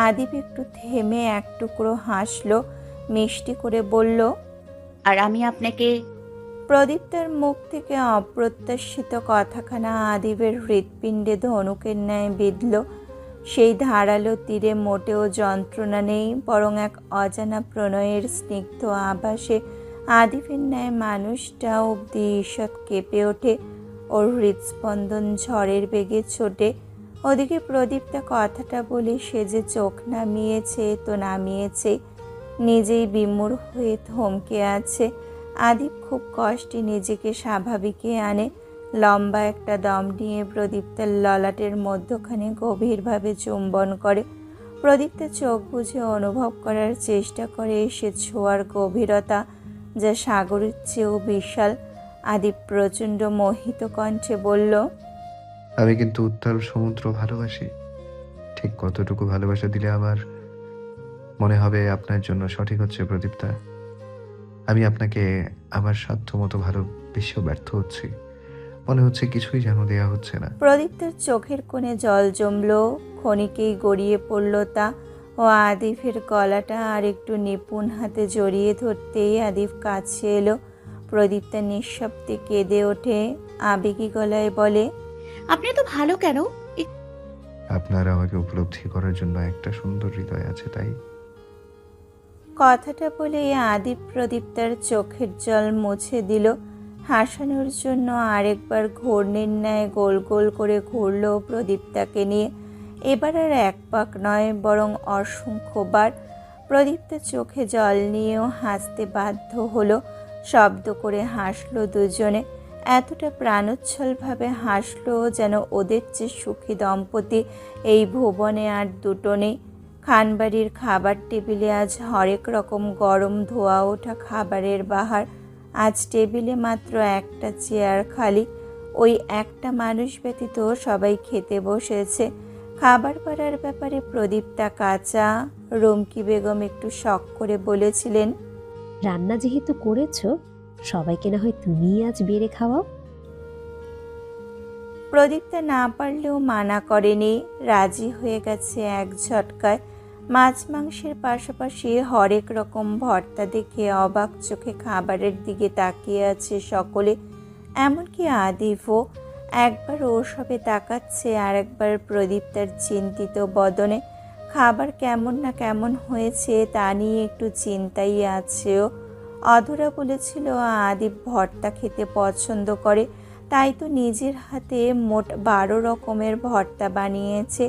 আদিপ একটু থেমে এক টুকরো হাসলো, মিষ্টি করে বলল, আর আমি আপনাকে। প্রদীপ্তার মুখ থেকে অপ্রত্যাশিত কথাখানা আদিবের হৃৎপিণ্ডে ধনুকের ন্যায় বিঁধল। সেই ধারালো তীরে মোটেও যন্ত্রণা নেই, বরং এক অজানা প্রণয়ের স্নিগ্ধ আভাসে আদিবের ন্যায় মানুষটা অব্দি ঈষৎ কেঁপে ওঠে। ওর হৃৎস্পন্দন ঝড়ের বেগে ছোটে। ওদিকে প্রদীপ্তা কথাটা বলে সে যে চোখ নামিয়েছে তো নামিয়েছে, নিজেই বিমূঢ় হয়ে থমকে আছে। আদিপ খুব কষ্টে নিজেকে স্বাভাবিকে আনে। লম্বা একটা দম নিয়ে প্রদীপ্তার ললাটের মধ্যখানে গভীরভাবে চুম্বন করে। প্রদীপ্তা চোখ বুজে অনুভব করার চেষ্টা করে সে ছোঁয়ার গভীরতা, যা সাগরের চেয়েও বিশাল। আদিপ প্রচণ্ড মোহিত কণ্ঠে বলল, আমি কিন্তু উত্তাল সমুদ্র ভালোবাসি। ঠিক কতটুকু ভালোবাসা দিলে আমার মনে হবে আপনার জন্য সঠিক হচ্ছে প্রদীপ্তা? আমি আপনাকে আমার সাধ্য মতো ভালোবেসেও ব্যর্থ হচ্ছি। মনে হচ্ছে কিছুই যেন দেয়া হচ্ছে না। প্রদীপ্তার চোখের কোণে জল জমল, ক্ষণিকেই গড়িয়ে পড়ল তা। ও আদিফের গলাটা আর একটু নিপুণ হাতে জড়িয়ে ধরতেই আদিফ কাছে এলো। প্রদীপ্তা নিঃশব্দে কেঁদে ওঠে, আবেগী গলায় বলে, আপনি তো ভালো কেন? আপনার আমাকে উপলব্ধি করার জন্য একটা সুন্দর হৃদয় আছে, তাই। কথাটা বলে আদিপ প্রদীপ্তার চোখের জল মুছে দিল। হাসানোর জন্য আরেকবার ঘূর্ণির ন্যায় গোল গোল করে ঘুরল প্রদীপ্তাকে নিয়ে। এবার আর এক পাক নয়, বরং অসংখ্যবার। প্রদীপ্তা চোখে জল নিয়েও হাসতে বাধ্য হলো। শব্দ করে হাসলো দুজনে, এতটা প্রাণোচ্ছলভাবে হাসলো যেন ওদের চেয়ে সুখী দম্পতি এই ভুবনে আর দুটো নেই। খানবাড়ির খাবার টেবিলে আজ হরেক রকম গরম ধোয়া ওঠা খাবারের বাহার। আজ টেবিলে মাত্র একটা চেয়ার খালি, ওই একটা মানুষ ব্যতীত সবাই খেতে বসেছে। খাবার বাড়ার ব্যাপারে প্রদীপ্তা কাঁচা, রুমকি বেগম একটু শখ করে বলেছিলেন, রান্না যেহেতু করেছো, সবাইকে না হয় তুমিই আজ বেড়ে খাওয়াও। প্রদীপ্তা না পারলেও মানা করেনি, রাজি হয়ে গেছে এক ঝটকায়। মাছ মাংসের পাশাপাশি হরেক রকম ভর্তা দেখে অবাক চোখে খাবারের দিকে তাকিয়ে আছে সকলে, এমনকি আদিফও। একবার ওর সবে তাকাচ্ছে, আর একবার প্রদীপ্তার চিন্তিত বদনে। খাবার কেমন না কেমন হয়েছে তা নিয়ে একটু চিন্তাই আছেও। অধরা বলেছিল আদিপ ভর্তা খেতে পছন্দ করে, তাই তো নিজের হাতে মোট 12 রকমের ভর্তা বানিয়েছে।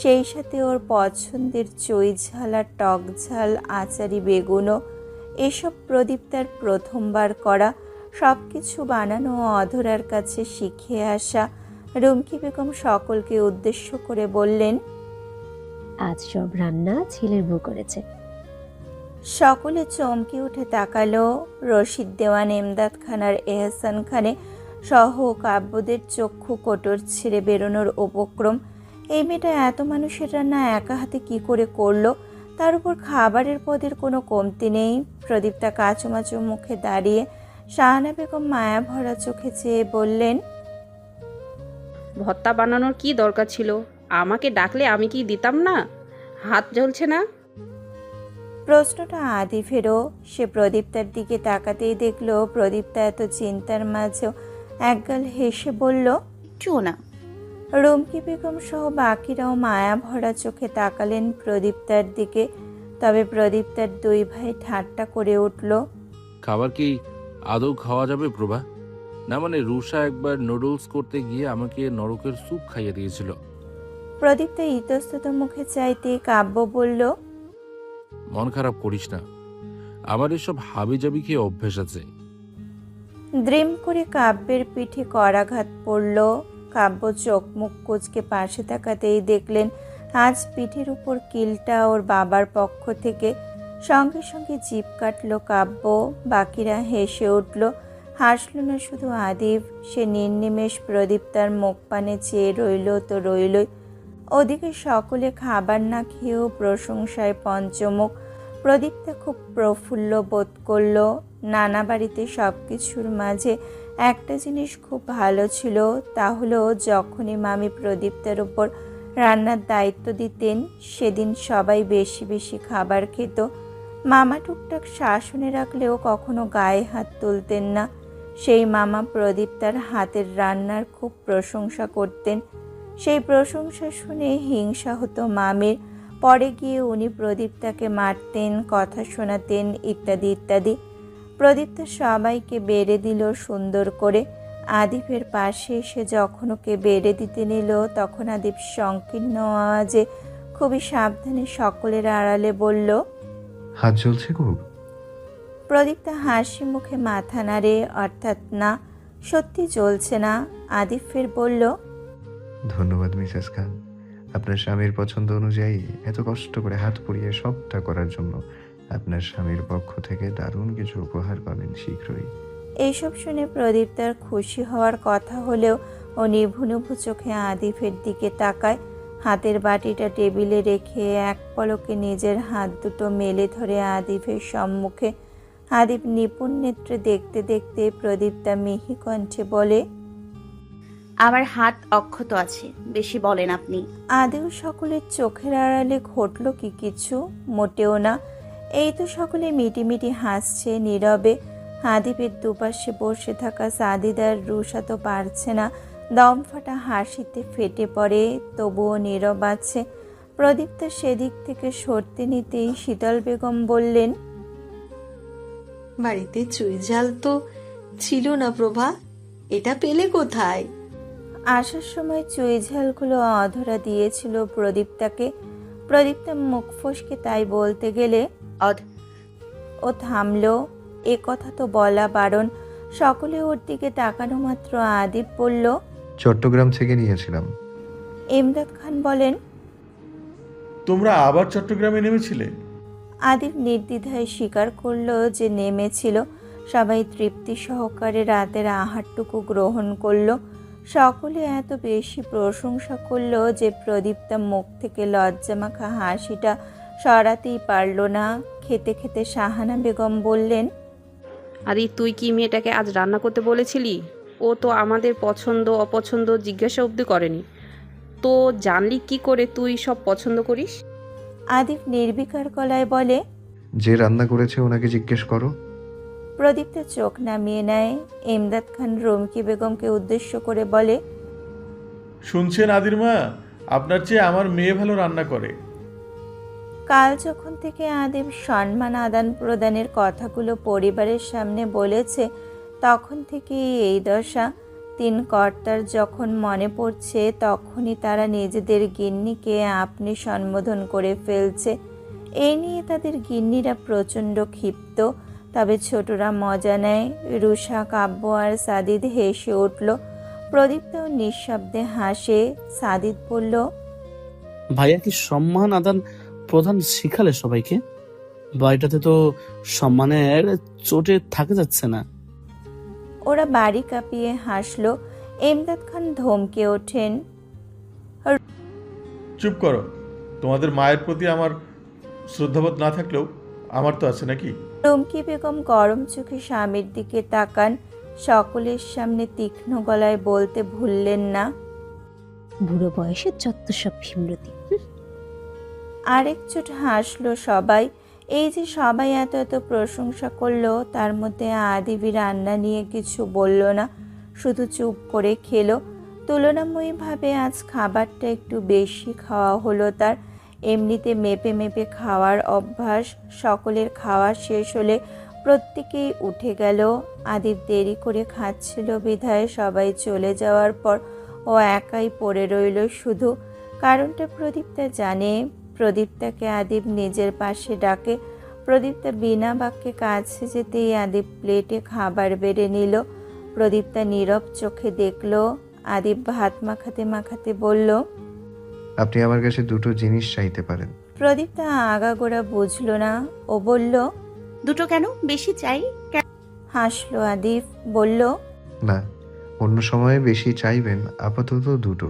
সেই সাথে ওর পছন্দের চই ঝাল আর টক ঝাল আচারি বেগুনও। এসব প্রদীপ্তার প্রথমবার করা। সব কিছু বানানো অধরার কাছে শিখে আসা। রুমকি বেগম সকলকে উদ্দেশ্য করে বললেন, আজ সব রান্না ছেলের বউ করেছে। সকলে চমকে উঠে তাকালো। রশিদ দেওয়ান, এমদাদ খান আর এহসান খানে সহ কাব্যদের চক্ষু কোটর ছেড়ে বেরোনোর উপক্রম। এই মেয়েটা এত মানুষের রান্না একা হাতে কি করে করলো? তার উপর খাবারের পদের কোনো কমতি নেই। প্রদীপ্তা কাচুমাচু মুখে দাঁড়িয়ে শাহানা বেগম মায়া ভরা চোখে চেয়ে বললেন, ভর্তা বানানোর কি দরকার ছিল? আমাকে ডাকলে আমি কি দিতাম না? হাত জ্বলছে না? প্রশ্নটা আদিফেরও। সে প্রদীপ্তার দিকে তাকাতেই দেখলো প্রদীপ্তা এত চিন্তার মাঝেও একগাল হেসে বলল, একটু না। রুমকি বেগম সহ বাকিরাও মায়া ভরা চোখে তাকালেন প্রদীপ্তার দিকে। তবে প্রদীপ্তার দুই ভাই ঠাট্টা করে উঠল, খাবার কি আদৌ খাওয়া যাবে প্রভা? না মানে রুষা একবার নুডলস করতে গিয়ে আমাকে নরকের স্যুপ খাইয়ে দিয়েছিল। প্রদীপ্তা ইতস্তত মুখে চাইতে কাব্য বলল, মন খারাপ করিস না, আমার এসব হাবিজাবি খেয়ে অভ্যেস আছে। দ্রিম করে কাব্যের পিঠে করাঘাত পড়ল। কাব্য চোখ মুখ কুঁচকে পাশে তাকাতেই দেখলেন আজ পিঠের উপর কিলটা ওর বাবার পক্ষ থেকে। সঙ্গে সঙ্গে জিভ কাটল কাব্য। বাকিরা হেসে উঠল। হাসল না শুধু আদিব, সে নির্নিমেষ প্রদীপ্তার মুখ পানে চেয়ে রইল তো রইলই। ওদিকে সকলে খাবার না খেয়েও প্রশংসায় পঞ্চমুখ। প্রদীপ্তা খুব প্রফুল্ল বোধ করল। নানা বাড়িতে সব কিছুর মাঝে একটা জিনিস খুব ভালো ছিল, তা হলো যখনই মামি প্রদীপ্তার উপর রান্নার দায়িত্ব দিতেন সেদিন সবাই বেশি বেশি খাবার খেত। মামা টুকটাক শাসনে রাখলেও কখনো গায়ে হাত তুলতেন না। সেই মামা প্রদীপ্তার হাতের রান্নার খুব প্রশংসা করতেন। সেই প্রশংসা শুনে হিংসা হতো মামির। পরে গিয়ে উনি প্রদীপ্তাকে মারতেন, কথা শোনাতেন, ইত্যাদি ইত্যাদি। প্রদীপ্তা সবাইকে বেড়ে দিল সুন্দর করে। আদিপের পাশে এসে যখন ওকে বেড়ে দিতে নিল তখন আদিপ সংকীর্ণ আওয়াজে খুবই সাবধানে সকলের আড়ালে বলল, হাত জ্বলছে খুব। প্রদীপ্তা হাসি মুখে মাথা নাড়ে, অর্থাৎ না, সত্যি জ্বলছে না। আদিপ ফের বলল, ধন্যবাদ মিসেস খান, আপনার স্বামীর পছন্দ অনুযায়ী এত কষ্ট করে হাত পুড়িয়ে সবটা করার জন্য আপনার স্বামীর পক্ষ থেকে দারুণ কিছু উপহার পাবেন শীঘ্রই। এইসব শুনে প্রদীপ্তার খুশি হওয়ার কথা হলেও ও নিভু নিভু চোখে আদিফের দিকে তাকায়। হাতের বাটিটা টেবিলে রেখে এক পলকে নিজের হাত দুটো মেলে ধরে আদিফের সম্মুখে। আদিপ নিপুণ নেত্রে দেখতে দেখতে প্রদীপ্তা মিহি কণ্ঠে বলে, আমার হাত অক্ষত আছে, বেশি বলেন আপনি। আদেও সকলের চোখের আড়ালে ঘটল কি কিছু? মোটেও না। এই তো সকলে মিটিমিটি হাসছে নীরবে। আদিবের দুপাশে বসে থাকা সাদিদার রুষা তো পারছে না, দম ফাটা হাসিতে ফেটে পড়ে, তবুও নীরব আছে। প্রদীপ্তা সেদিক থেকে সরতে নিতেই শীতল বেগম বললেন, বাড়িতে চুই ঝাল তো ছিল না প্রভা, এটা পেলে কোথায়? আসার সময় চুই ঝালগুলো অধরা দিয়েছিল প্রদীপ্তাকে। প্রদীপ্তা মুখ ফসকে তাই বলতে গেলে ও থামলো। এ কথা তো বলা বারণ। সকলে ওর দিকে তাকানো মাত্র আদিব বলল, চট্টগ্রাম থেকে নিয়েছিলাম। ইমদাদ খান বলেন, তোমরা আবার চট্টগ্রামে নেমেছিলে? আদিব নির্দ্বিধায় স্বীকার করলো যে নেমেছিল। সবাই তৃপ্তি সহকারে রাতের আহারটুকু গ্রহণ করলো। সকলে এত বেশি প্রশংসা করলো যে প্রদীপ্তা মুখ থেকে লজ্জামাখা হাসিটা সরাতেই পারল না। খেতে খেতে শাহানা বেগম বললেন, আরে তুই কি মেয়েটাকে আজ রান্না করতে বলেছিলি? ও তো আমাদের পছন্দ অপছন্দ জিজ্ঞাসা অবধি করেনি, তো জানলি কি করে তুই সব পছন্দ করিস? আদিব নির্বিকার গলায় বলে, যে রান্না করেছে ওনাকে জিজ্ঞেস করো। প্রদীপ্তা চোখ নামিয়ে নেয়। ইমদাদ খান রুমকি বেগমকে উদ্দেশ্য করে বলে, শুনছেন আদির মা, আপনার চেয়ে আমার মেয়ে ভালো রান্না করে। কাল যখন থেকে আদিব সম্মান আদান প্রদানের কথাগুলো পরিবারের সামনে বলেছে, তখন থেকেই এই দশা। তিন কর্তার যখন মনে পড়ছে, তখনই তারা নিজেদের গিন্নিকে আপনি সম্বোধন করে ফেলছে। এই নিয়ে তাদের গিন্নিরা প্রচণ্ড ক্ষিপ্ত। তবে ছোটরা মজা নেয়। রুষা, কাব্য আর সাদিদ হেসে উঠল। প্রদীপ্তও নিঃশব্দে হাসে। সাদিদ বলল, ভাইয়া কি সম্মান আদান প্রধান শিখালে সবাইকে? বাড়িটাতে তো সম্মানের চোটে থাকা যাচ্ছে না। ওরা বাড়ি কাঁপিয়ে হাসলো। ইমদাদ খান ধমকে ওঠেন, চুপ করো, তোমাদের মায়ের প্রতি আমার শ্রদ্ধাবোধ না থাকলেও আমার তো আছে নাকি? রুমকি বেগম গরম চোখে স্বামীর দিকে তাকান। সকলের সামনে তীক্ষ্ণ গলায় বলতে ভুললেন না, বুড়ো বয়সে যত সব ভীমরতি। আরেক চোট হাসলো সবাই। এই যে সবাই এত এত প্রশংসা করলো, তার মধ্যে আদিবি রান্না নিয়ে কিছু বলল না, শুধু চুপ করে খেলো। তুলনাময়ীভাবে আজ খাবারটা একটু বেশি খাওয়া হলো তার। এমনিতে মেপে মেপে খাওয়ার অভ্যাস। সকলের খাওয়া শেষ হলে প্রত্যেকেই উঠে গেল। আদিব দেরি করে খাচ্ছিল বিধায় সবাই চলে যাওয়ার পর ও একাই পড়ে রইল শুধু। কারণটা প্রদীপ্তা জানে। প্রদীপ্তাকে আদিব নিজের পাশে ডাকে। প্রদীপ্তা বিনা বাক্যে কাছে যেতেই আদিব প্লেটে খাবার বেড়ে নিল। প্রদীপ্তা নীরব চোখে দেখল। আদিব ভাত মাখাতে মাখাতে বলল, আপনি আমার কাছে দুটো জিনিস চাইতে পারেন। প্রদীপ্তা আগাগোড়া বুঝল না। ও বলল, দুটো কেন? বেশি চাই? হাসলো আদিব, বলল, না, অন্য সময়ে বেশি চাইবেন, আপাতত দুটো।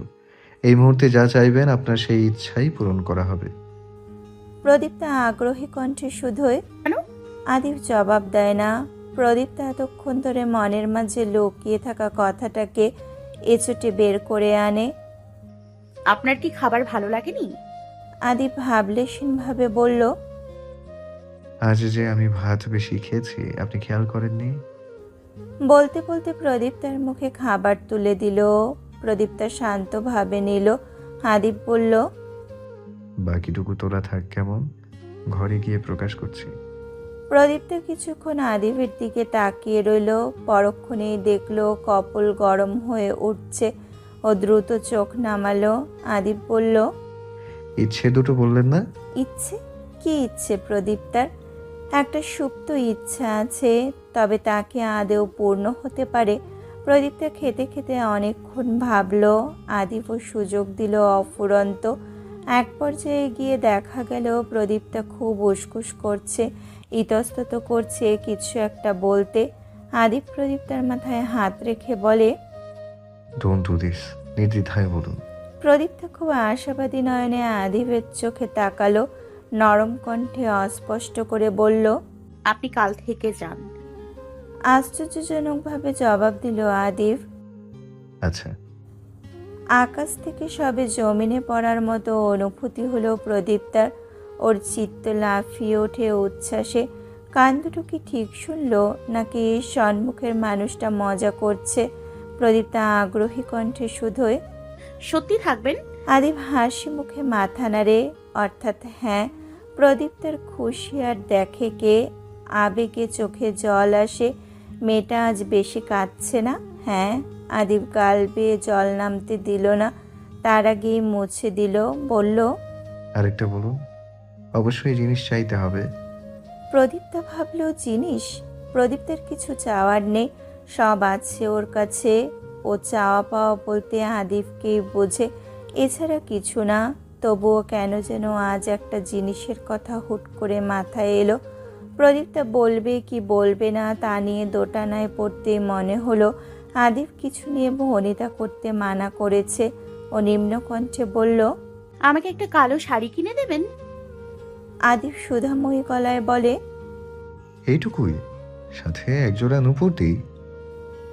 এই মুহূর্তে যা চাইবেন আপনার সেই ইচ্ছাই পূরণ করা হবে। প্রদীপ্তা আগ্রহী কণ্ঠে শুধোয়। আদিব জবাব দেয় না। প্রদীপ্তা এতক্ষণ ধরে মনের মাঝে লুকিয়ে থাকা কথাটাকে এচোটে বের করে আনে। আপনার কি খাবার ভালো লাগেনি? আদিব ভাবলেশীনভাবে বলল, আজ যে আমি ভাত বেশি খেয়েছি আপনি খেয়াল করেননি? বলতে বলতে প্রদীপ্তার মুখে খাবার তুলে দিল। প্রদীপ্তা শান্তভাবে নিল। আদিব বলল, বাকিটুকু তোলা থাক, কেমন? ঘরে গিয়ে প্রকাশ করছি। প্রদীপ্তা কিছুক্ষণ আদিবের দিকে তাকিয়ে রইল। পরক্ষণেই দেখলো কপাল গরম হয়ে উঠছে। ও দ্রুত চোখ নামালো। আদিব বলল, ইচ্ছে দুটো বললেন না? ইচ্ছে? কি ইচ্ছে প্রদীপ্তার? একটা সুপ্ত ইচ্ছা আছে, তবে তাকে আদেও পূর্ণ হতে পারে। প্রদীপ্তা খেতে খেতে অনেকক্ষণ ভাবলো। আদিবও সুযোগ দিল অফুরন্ত। এক পর্যায়ে গিয়ে দেখা গেল প্রদীপ্তা খুব উসকুস করছে, ইতস্তত করছে কিছু একটা বলতে। আদিব প্রদীপ্তার মাথায় হাত রেখে বলে, ডোন্ট ডু দিস, নির্দ্বিধায় বলুন। প্রদীপ্তা খুব আশাবাদী নয়নে আদিবের চোখে তাকালো। নরম কণ্ঠে অস্পষ্ট করে বলল, আপনি কাল থেকে যান। আশ্চর্যজনকভাবে জবাব দিল আদিব। আচ্ছা। আকাশ থেকে সবে জমিনে পড়ার মতো অনুভূতি হলো প্রদীপ্তার। ওর চিত্ত লাফিয়ে ওঠে উচ্ছ্বাসে। কান দুটো কি ঠিক শুনলো, নাকি সম্মুখের মানুষটা মজা করছে? প্রদীপ্তা আগ্রহী কণ্ঠে শুধোয়, সত্যি থাকবেন? আদিব হাসি মুখে মাথা নাড়ে, অর্থাৎ হ্যাঁ। প্রদীপ্তার খুশি আর দেখে কে, আবেগে চোখে জল আসে। মেয়েটা আজ বেশি কাঁদছে না। হ্যাঁ। আদিব গাল বেয়ে জল নামতে দিল না, তার আগেই মুছে দিল, বলল, আরেকটা বলুন। অবশ্যই জিনিস চাইতে হবে। প্রদীপ্তা ভাবল জিনিস? প্রদীপ্তের কিছু চাওয়ার নেই, সব আছে ওর কাছে। ও চাওয়া পাওয়া বলতে আদিবকেই বোঝে, এছাড়া কিছু না। তবুও কেন যেন আজ একটা জিনিসের কথা হুট করে মাথায় এলো। প্রদীপ্তা বলবে কি বলবে না তা নিয়ে দোটানায় পড়তে মনে হলো আদিব কিছু নিয়ে ভনিতা করতে মানা করেছে। ও নিম্ন কণ্ঠে বলল, আমাকে একটা কালো শাড়ি কিনে দেবেন? আদিব সুধাময়ী গলায় বলে, এইটুকুই? সাথে একজোড়া নুপুর দিই?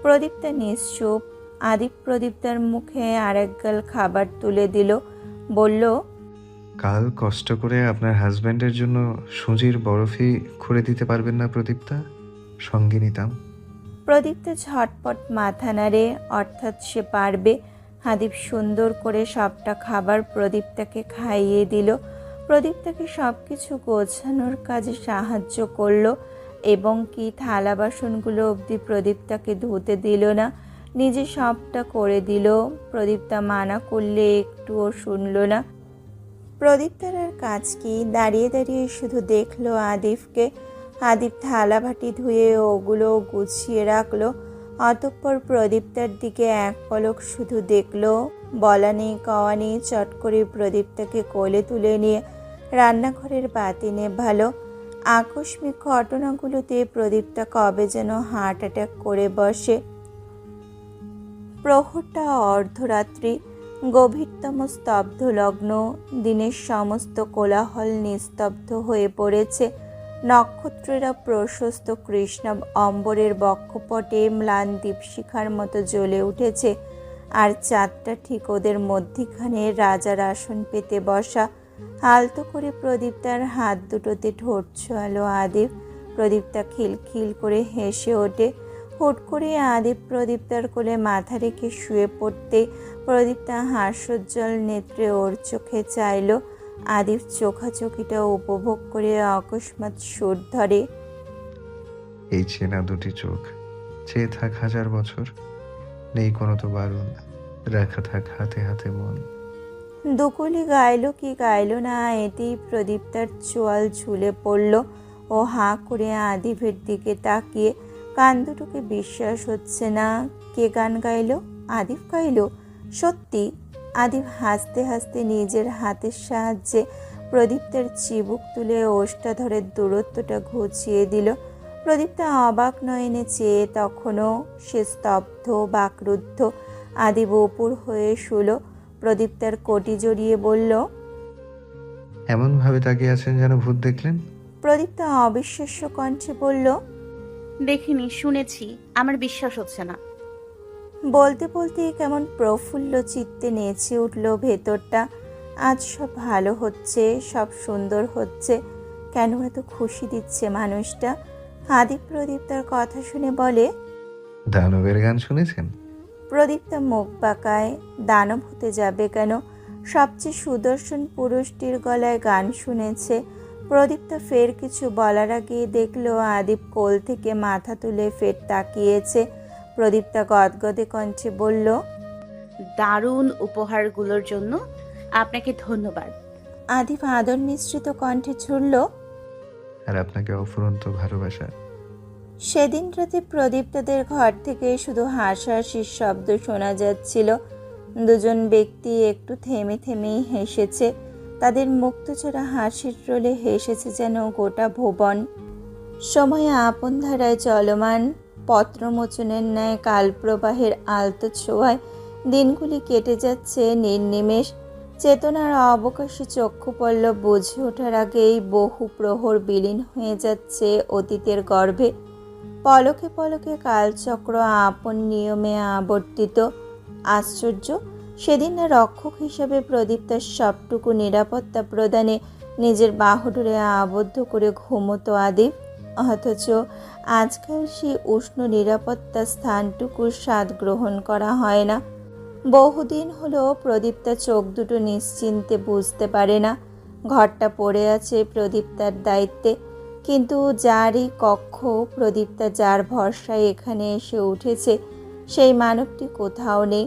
প্রদীপ্তা নিশ্চুপ। আদিব প্রদীপ্তার মুখে আরেক গাল খাবার তুলে দিল, বলল, কাল কষ্ট করে আপনার হাজব্যান্ডের জন্য সুজির বরফি করে দিতে পারবেন না প্রদীপ্তা? সঙ্গে নিতাম। প্রদীপ্তা ঝটপট মাথা নাড়ে, অর্থাৎ সে পারবে। আদিব সুন্দর করে সবটা খাবার প্রদীপ্তাকে খাইয়ে দিল। প্রদীপ্তাকে সব কিছু গোছানোর কাজে সাহায্য করলো, এবং কি থালা বাসনগুলো অবধি প্রদীপ্তাকে ধুতে দিল না, নিজে সবটা করে দিল। প্রদীপ্তা মানা করলে একটুও শুনল না। প্রদীপ্তার আর কাজ কি, দাঁড়িয়ে দাঁড়িয়ে শুধু দেখলো আদিবকে। আদিব থালা বাটি ধুয়ে ওগুলো গুছিয়ে রাখলো। অতঃপর প্রদীপ্তার দিকে এক পলক শুধু দেখলো। বলা নেই কওয়া নেই, চট করে প্রদীপ্তাকে কোলে তুলে নিয়ে রান্নাঘরের বাতি নেভালো। আকস্মিক ঘটনাগুলোতে প্রদীপ্তা কবে যেন হার্ট অ্যাটাক করে বসে। প্রহরটা অর্ধরাত্রি, গভীরতম স্তব্ধ লগ্ন। দিনের সমস্ত কোলাহল নিস্তব্ধ হয়ে পড়েছে। নক্ষত্রেরা প্রশস্ত কৃষ্ণ অম্বরের বক্ষপটে ম্লান দীপশিখার মতো জ্বলে উঠেছে, আর চাঁদটা ঠিক ওদের মধ্যিখানে রাজার আসন পেতে বসা। আলতো করে প্রদীপ্তার হাত দুটোতে ঠোঁট ছোঁয়ালো আদিব। প্রদীপ্তা খিলখিল করে হেসে ওঠে। হুট করে আদিব প্রদীপ্তার কোলে মাথা রেখে শুয়ে পড়তে প্রদীপ্তা হাস্যোজ্জ্বল নেত্রে ওর চোখে চাইল। আদিব চোখাচোখিটা উপভোগ করে অকস্মাৎ সুর ধরে, এই চেনা দুটি চোখ, চেয়ে থাক হাজার বছর, নেই কোনো তো বারণ, রাখা থাক হাতে হাতে মন। দুকুলি গাইল কি গাইল না, এতেই প্রদীপ্তার চোয়াল ঝুলে পড়ল। ও হাঁ করে আদিবের দিকে তাকিয়ে, কান দুটোকে বিশ্বাস হচ্ছে না। কে গান গাইল? আদিব গাইল? সত্যি? আদিব হাসতে হাসতে নিজের হাতের সাহায্যে প্রদীপ্তার চিবুক তুলে ওষ্ঠাধরের দূরত্বটা ঘুচিয়ে দিল। প্রদীপ্তা অবাক নয়নে চেয়ে, তখনও সে স্তব্ধ বাকরুদ্ধ। আদিব উপর হয়ে শুলো। প্রদীপ্তার কোটি জড়িয়ে বলল, এমনভাবে তাকিয়ে আছেন যেন ভূত দেখলেন। প্রদীপ্তা অবিশ্বাস্য কণ্ঠে বলল, দেখিনি, শুনেছি, আমার বিশ্বাস হচ্ছে না। বলতে বলতে কেমন প্রফুল্ল চিত্তে নেচে উঠল ভেতরটা। আজ সব ভালো হচ্ছে, সব সুন্দর হচ্ছে। কেন এত খুশি দিচ্ছে মানুষটা? আদিব প্রদীপ্তার কথা শুনে বলে, দানবের গান শুনেছেন? প্রদীপ্তা মুখ বাঁকায়। দানব হতে যাবে কেন? সবচেয়ে সুদর্শন পুরুষটির গলায় গান শুনেছে। প্রদীপ্তা ফের কিছু বলার আগে দেখলো আদিব কোল থেকে মাথা তুলে ফের তাকিয়েছে। প্রদীপ্তা গদগদে কণ্ঠে বলল, দারুণ উপহারগুলোর জন্য আপনাকে ধন্যবাদ। আদিব আদর মিশ্রিত কণ্ঠে ছুড়ল, আর আপনাকে অফুরন্ত ভালোবাসা। সেদিন রাতে প্রদীপ্তাদের ঘর থেকে শুধু হাসাহাসির শব্দ শোনা যাচ্ছিল। দুজন ব্যক্তি একটু থেমে থেমেই হেসেছে। তাদের মুক্তছড়া হাসির রোলে হেসেছে যেন গোটা ভুবন। সময় আপন ধারায় চলমান, পত্রমোচনের ন্যায় কালপ্রবাহের আলতো ছোঁয়ায় দিনগুলি কেটে যাচ্ছে নির্নিমেষ। চেতনার অবকাশে চক্ষুপল্লব বুঝে ওঠার আগেই বহু প্রহর বিলীন হয়ে যাচ্ছে অতীতের গর্ভে। পলকে পলকে কালচক্র আপন নিয়মে আবর্তিত। আশ্চর্য, সেদিন না রক্ষক হিসাবে প্রদীপ্তার সবটুকু নিরাপত্তা প্রদানে নিজের বাহুডোরে আবদ্ধ করে ঘুমতো আদিব, অথচ আজকাল সেই উষ্ণ নিরাপত্তার স্থানটুকুর স্বাদ গ্রহণ করা হয় না। বহুদিন হলো প্রদীপ্তা চোখ দুটো নিশ্চিন্তে বুঝতে পারে না ঘরটা পড়ে আছে প্রদীপ্তার দায়িত্বে, কিন্তু যারই কক্ষ, প্রদীপ্তা যার ভরসায় এখানে এসে উঠেছে, সেই মানবটি কোথাও নেই।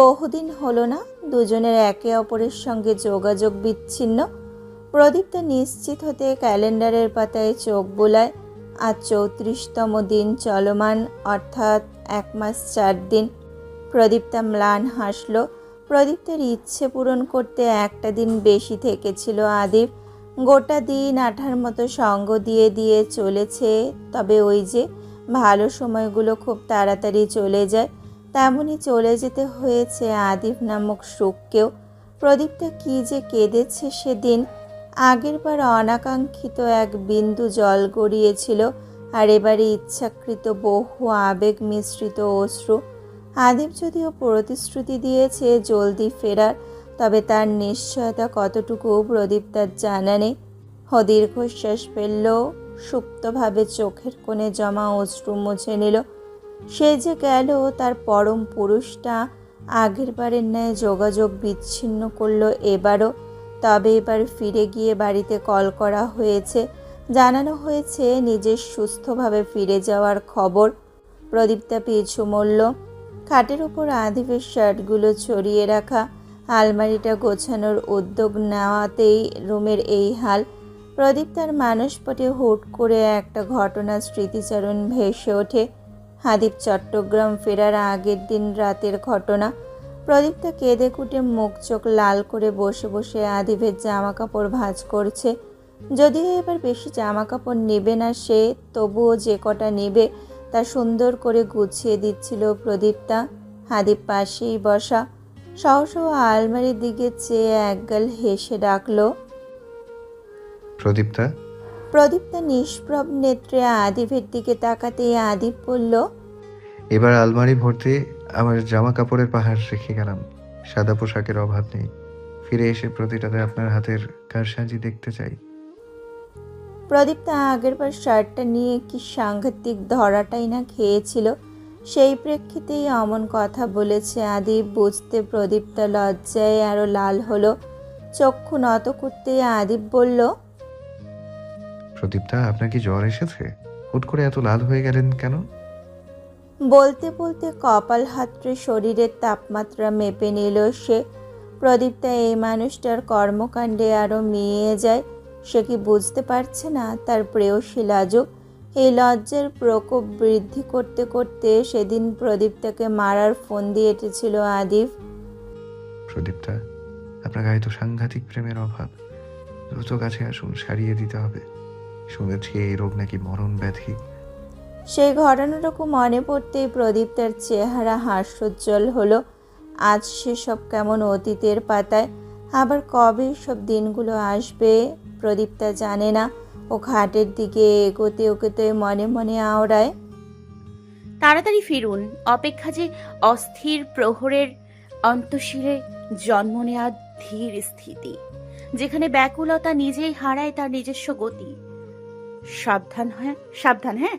বহুদিন হলো না দুজনের একে অপরের সঙ্গে যোগাযোগ বিচ্ছিন্ন। প্রদীপ্তা নিশ্চিত হতে ক্যালেন্ডারের পাতায় চোখ বোলায়। আজ 34তম দিন চলমান, অর্থাৎ 1 মাস 4 দিন। প্রদীপ্তা ম্লান হাসল। প্রদীপ্তার ইচ্ছে পূরণ করতে একটা দিন বেশি থেকেছিল আদিব। গোটা দিন আঠার মতো সঙ্গ দিয়ে দিয়ে চলেছে, তবে ওই যে ভালো সময়গুলো খুব তাড়াতাড়ি চলে যায়, তেমনই চলে যেতে হয়েছে আদিব নামক সুখকেও। প্রদীপ্তা কী যে কেঁদেছে সেদিন। আগেরবার অনাকাঙ্ক্ষিত এক বিন্দু জল গড়িয়েছিল, আর এবারে ইচ্ছাকৃত বহু আবেগ মিশ্রিত অশ্রু। আদিব যদিও প্রতিশ্রুতি দিয়েছে জলদি ফেরার, তবে তার নিশ্চয়তা কতটুকু প্রদীপ্তার জানা নেই। দীর্ঘশ্বাস ফেলল, সুপ্তভাবে চোখের কোণে জমা অশ্রু মুছে নিল। সে যে গেল, তার পরম পুরুষটা আগেরবারের ন্যায় যোগাযোগ বিচ্ছিন্ন করলো এবারও। তবে এবার ফিরে গিয়ে বাড়িতে কল করা হয়েছে, জানানো হয়েছে নিজের সুস্থভাবে ফিরে যাওয়ার খবর। প্রদীপ্তা পিছু মরল। খাটের ওপর আদিবের শার্টগুলো ছড়িয়ে রাখা, আলমারিটা গোছানোর উদ্যোগ নেওয়াতেই রুমের এই হাল। প্রদীপ্তার মানসপটে হুট করে একটা ঘটনার স্মৃতিচারণ ভেসে ওঠে। আদিব চট্টগ্রাম ফেরার আগের দিন রাতের ঘটনা। প্রদীপ্তা কেঁদে কুটে মুখ চোখ লাল করে বসে বসে আদিবের জামা কাপড় ভাঁজ করছে। যদিও এবার বেশি জামা কাপড় নেবে না সে, তবুও যে কটা নেবে তা সুন্দর করে গুছিয়ে দিচ্ছিল প্রদীপ্তা। আদিব পাশেই বসা, সহসা আলমারির দিকে চেয়ে একগাল হেসে ডাকলো, প্রদীপ্তা। প্রদীপ্তা নিষ্প্রভ নেত্রে আদিবের দিকে তাকাতেই আদিব বলল, এবার আলমারি ভর্তি আমার জামা কাপড়ের পাহাড় রেখে গেলাম। সাদা পোশাকের অভাব নেই। ফিরে এসে প্রতিটাতে আপনার হাতের কারসাজি দেখতে চাই। প্রদীপ্তা আগেরবার শার্টটা নিয়ে কি সাংঘাতিক ধরাটাই না খেয়েছিল, সেই প্রেক্ষিতেই অমন কথা বলেছে আদিব। বুঝতে প্রদীপ্তা লজ্জায় আরো লাল হলো। চক্ষু নত করতেই আদিব বলল, প্রদীপ্তা, আপনার কি জ্বর এসেছে? হুট করে এত লাল হয়ে গেলেন কেন? বলতে বলতে কপাল হাতড়ে শরীরের তাপমাত্রা মেপে নিল সে। প্রদীপ্তা এই মানুষটার কর্মকাণ্ডে আরও মিয়ে যায়। সে কি বুঝতে পারছে না তার প্রেয়সী লাজুক? এই লজ্জার প্রকোপ বৃদ্ধি করতে করতে সেদিন প্রদীপ্তাকে মারার ফোন দিয়ে এঁটেছিল আদিব। প্রদীপ্তা, আপনার গায়ে তো সাংঘাতিক প্রেমের অভাব। দ্রুত কাছে আসুন, সারিয়ে দিতে হবে। শুনেছি এই রোগ নাকি মরণ ব্যাধি। সেই ঘটনাটুকু মনে পড়তেই প্রদীপ্তার চেহারা হাস্যোজ্জ্বল হলো। আজ সেসব কেমন অতীতের পাতায়। আবার কবে সব দিনগুলো আসবে প্রদীপ্তা জানে না। ও ঘাটের দিকে এগোতে এগোতে মনে মনে আওড়ায়, তাড়াতাড়ি ফিরুন, অপেক্ষা যে অস্থির প্রহরের অন্তশীলে জন্ম নেয়া ধীর স্থিতি, যেখানে ব্যাকুলতা নিজেই হারায় তার নিজস্ব গতি। সাবধান, হ্যাঁ সাবধান। হ্যাঁ।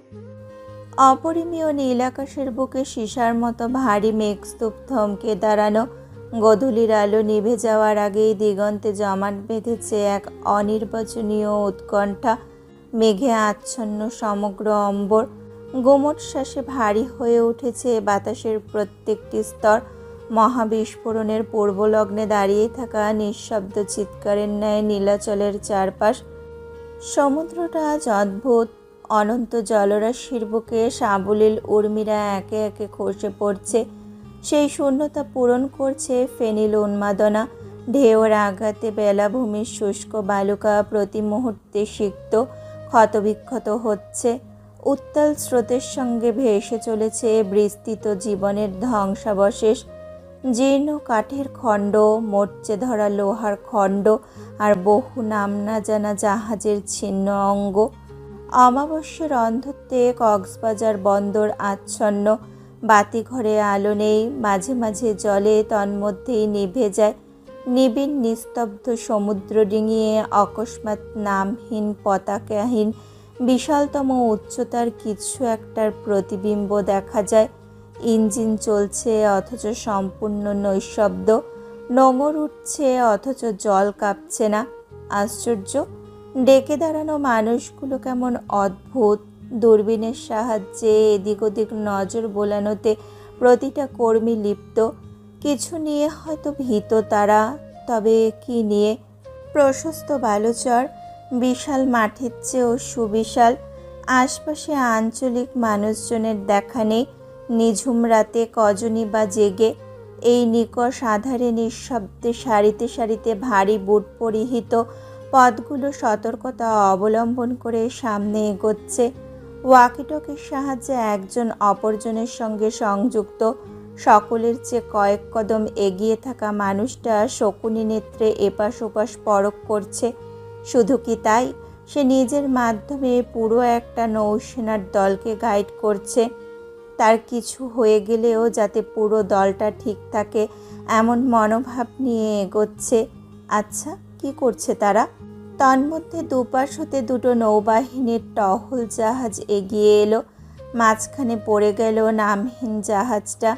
অপরিমেয় নীল আকাশের বুকে সীসার মতো ভারী মেঘস্তূপ থমকে দাঁড়ানো। গোধূলির আলো নিভে যাওয়ার আগেই দিগন্তে জমাট বেঁধেছে এক অনির্বচনীয় উৎকণ্ঠা। মেঘে আচ্ছন্ন সমগ্র অম্বর। গোমট শ্বাসে ভারী হয়ে উঠেছে বাতাসের প্রত্যেকটি স্তর। মহাবিস্ফোরণের পূর্বলগ্নে দাঁড়িয়ে থাকা নিঃশব্দ চিৎকারের ন্যায় নীলাচলের চারপাশ। সমুদ্রটা আজ অদ্ভুত। অনন্ত জলরাশির বুকে সাবলীল উর্মিরা একে একে খসে পড়ছে। সেই শূন্যতা পূরণ করছে ফেনিল উন্মাদনা। ঢেউর আঘাতে বেলাভূমির শুষ্ক বালুকা প্রতি মুহূর্তে সিক্ত ক্ষতবিক্ষত হচ্ছে। উত্তাল স্রোতের সঙ্গে ভেসে চলেছে বিস্তৃত জীবনের ধ্বংসাবশেষ। জীর্ণ কাঠের খণ্ড, মরচে ধরা লোহার খণ্ড, আর বহু নাম না জানা জাহাজের ছিন্ন অঙ্গ। অমাবস্যার অন্ধত্বে কক্সবাজার বন্দর আচ্ছন্ন। বাতিঘরে আলো নেই, মাঝে মাঝে জলে তন্মধ্যেই নিভে যায়। নিবিড় নিস্তব্ধ সমুদ্র ডিঙিয়ে অকস্মাৎ নামহীন পতাকাহীন বিশালতম উচ্চতার কিছু একটার প্রতিবিম্ব দেখা যায়। ইঞ্জিন চলছে অথচ সম্পূর্ণ নৈশব্দ, নোঙর উঠছে অথচ জল কাঁপছে না। আশ্চর্য! ডেকে দাঁড়ানো মানুষগুলো কেমন অদ্ভুত। দূরবীনের সাহায্যে এদিক ওদিক নজর বোলানোতে প্রতিটা কর্মী লিপ্ত। কিছু নিয়ে হয়তো ভীত তারা, তবে কি নিয়ে? প্রশস্ত বালুচর, বিশাল মাঠের চেয়েও সুবিশাল। আশপাশে আঞ্চলিক মানুষজনের দেখা নেই। নিঝুম রাতে কজনই বা জেগে। এই নিকষ আধারে নিঃশব্দে সারিতে সারিতে ভারী বুট পরিহিত পথগুলো সতর্কতা অবলম্বন করে সামনে এগোচ্ছে। ওয়াকিটকির সাহায্যে একজন অপরজনের সঙ্গে সংযুক্ত। সকলের চেয়ে কয়েক কদম এগিয়ে থাকা মানুষটা শকুনি নেত্রে এপাশ ওপাশ পরখ করছে। শুধু কি তাই, সে নিজের মাধ্যমে পুরো একটা নৌসেনার দলকে গাইড করছে। তার কিছু হয়ে গেলেও যাতে পুরো দলটা ঠিক থাকে এমন মনোভাব নিয়ে এগোচ্ছে। আচ্ছা, কি করছে তারা? তন্মধ্যে দুপাশ হতে দুটো নৌবাহিনীর টহল জাহাজ এগিয়ে এলো। মাঝখানে পড়ে গেল নামহীন জাহাজটা।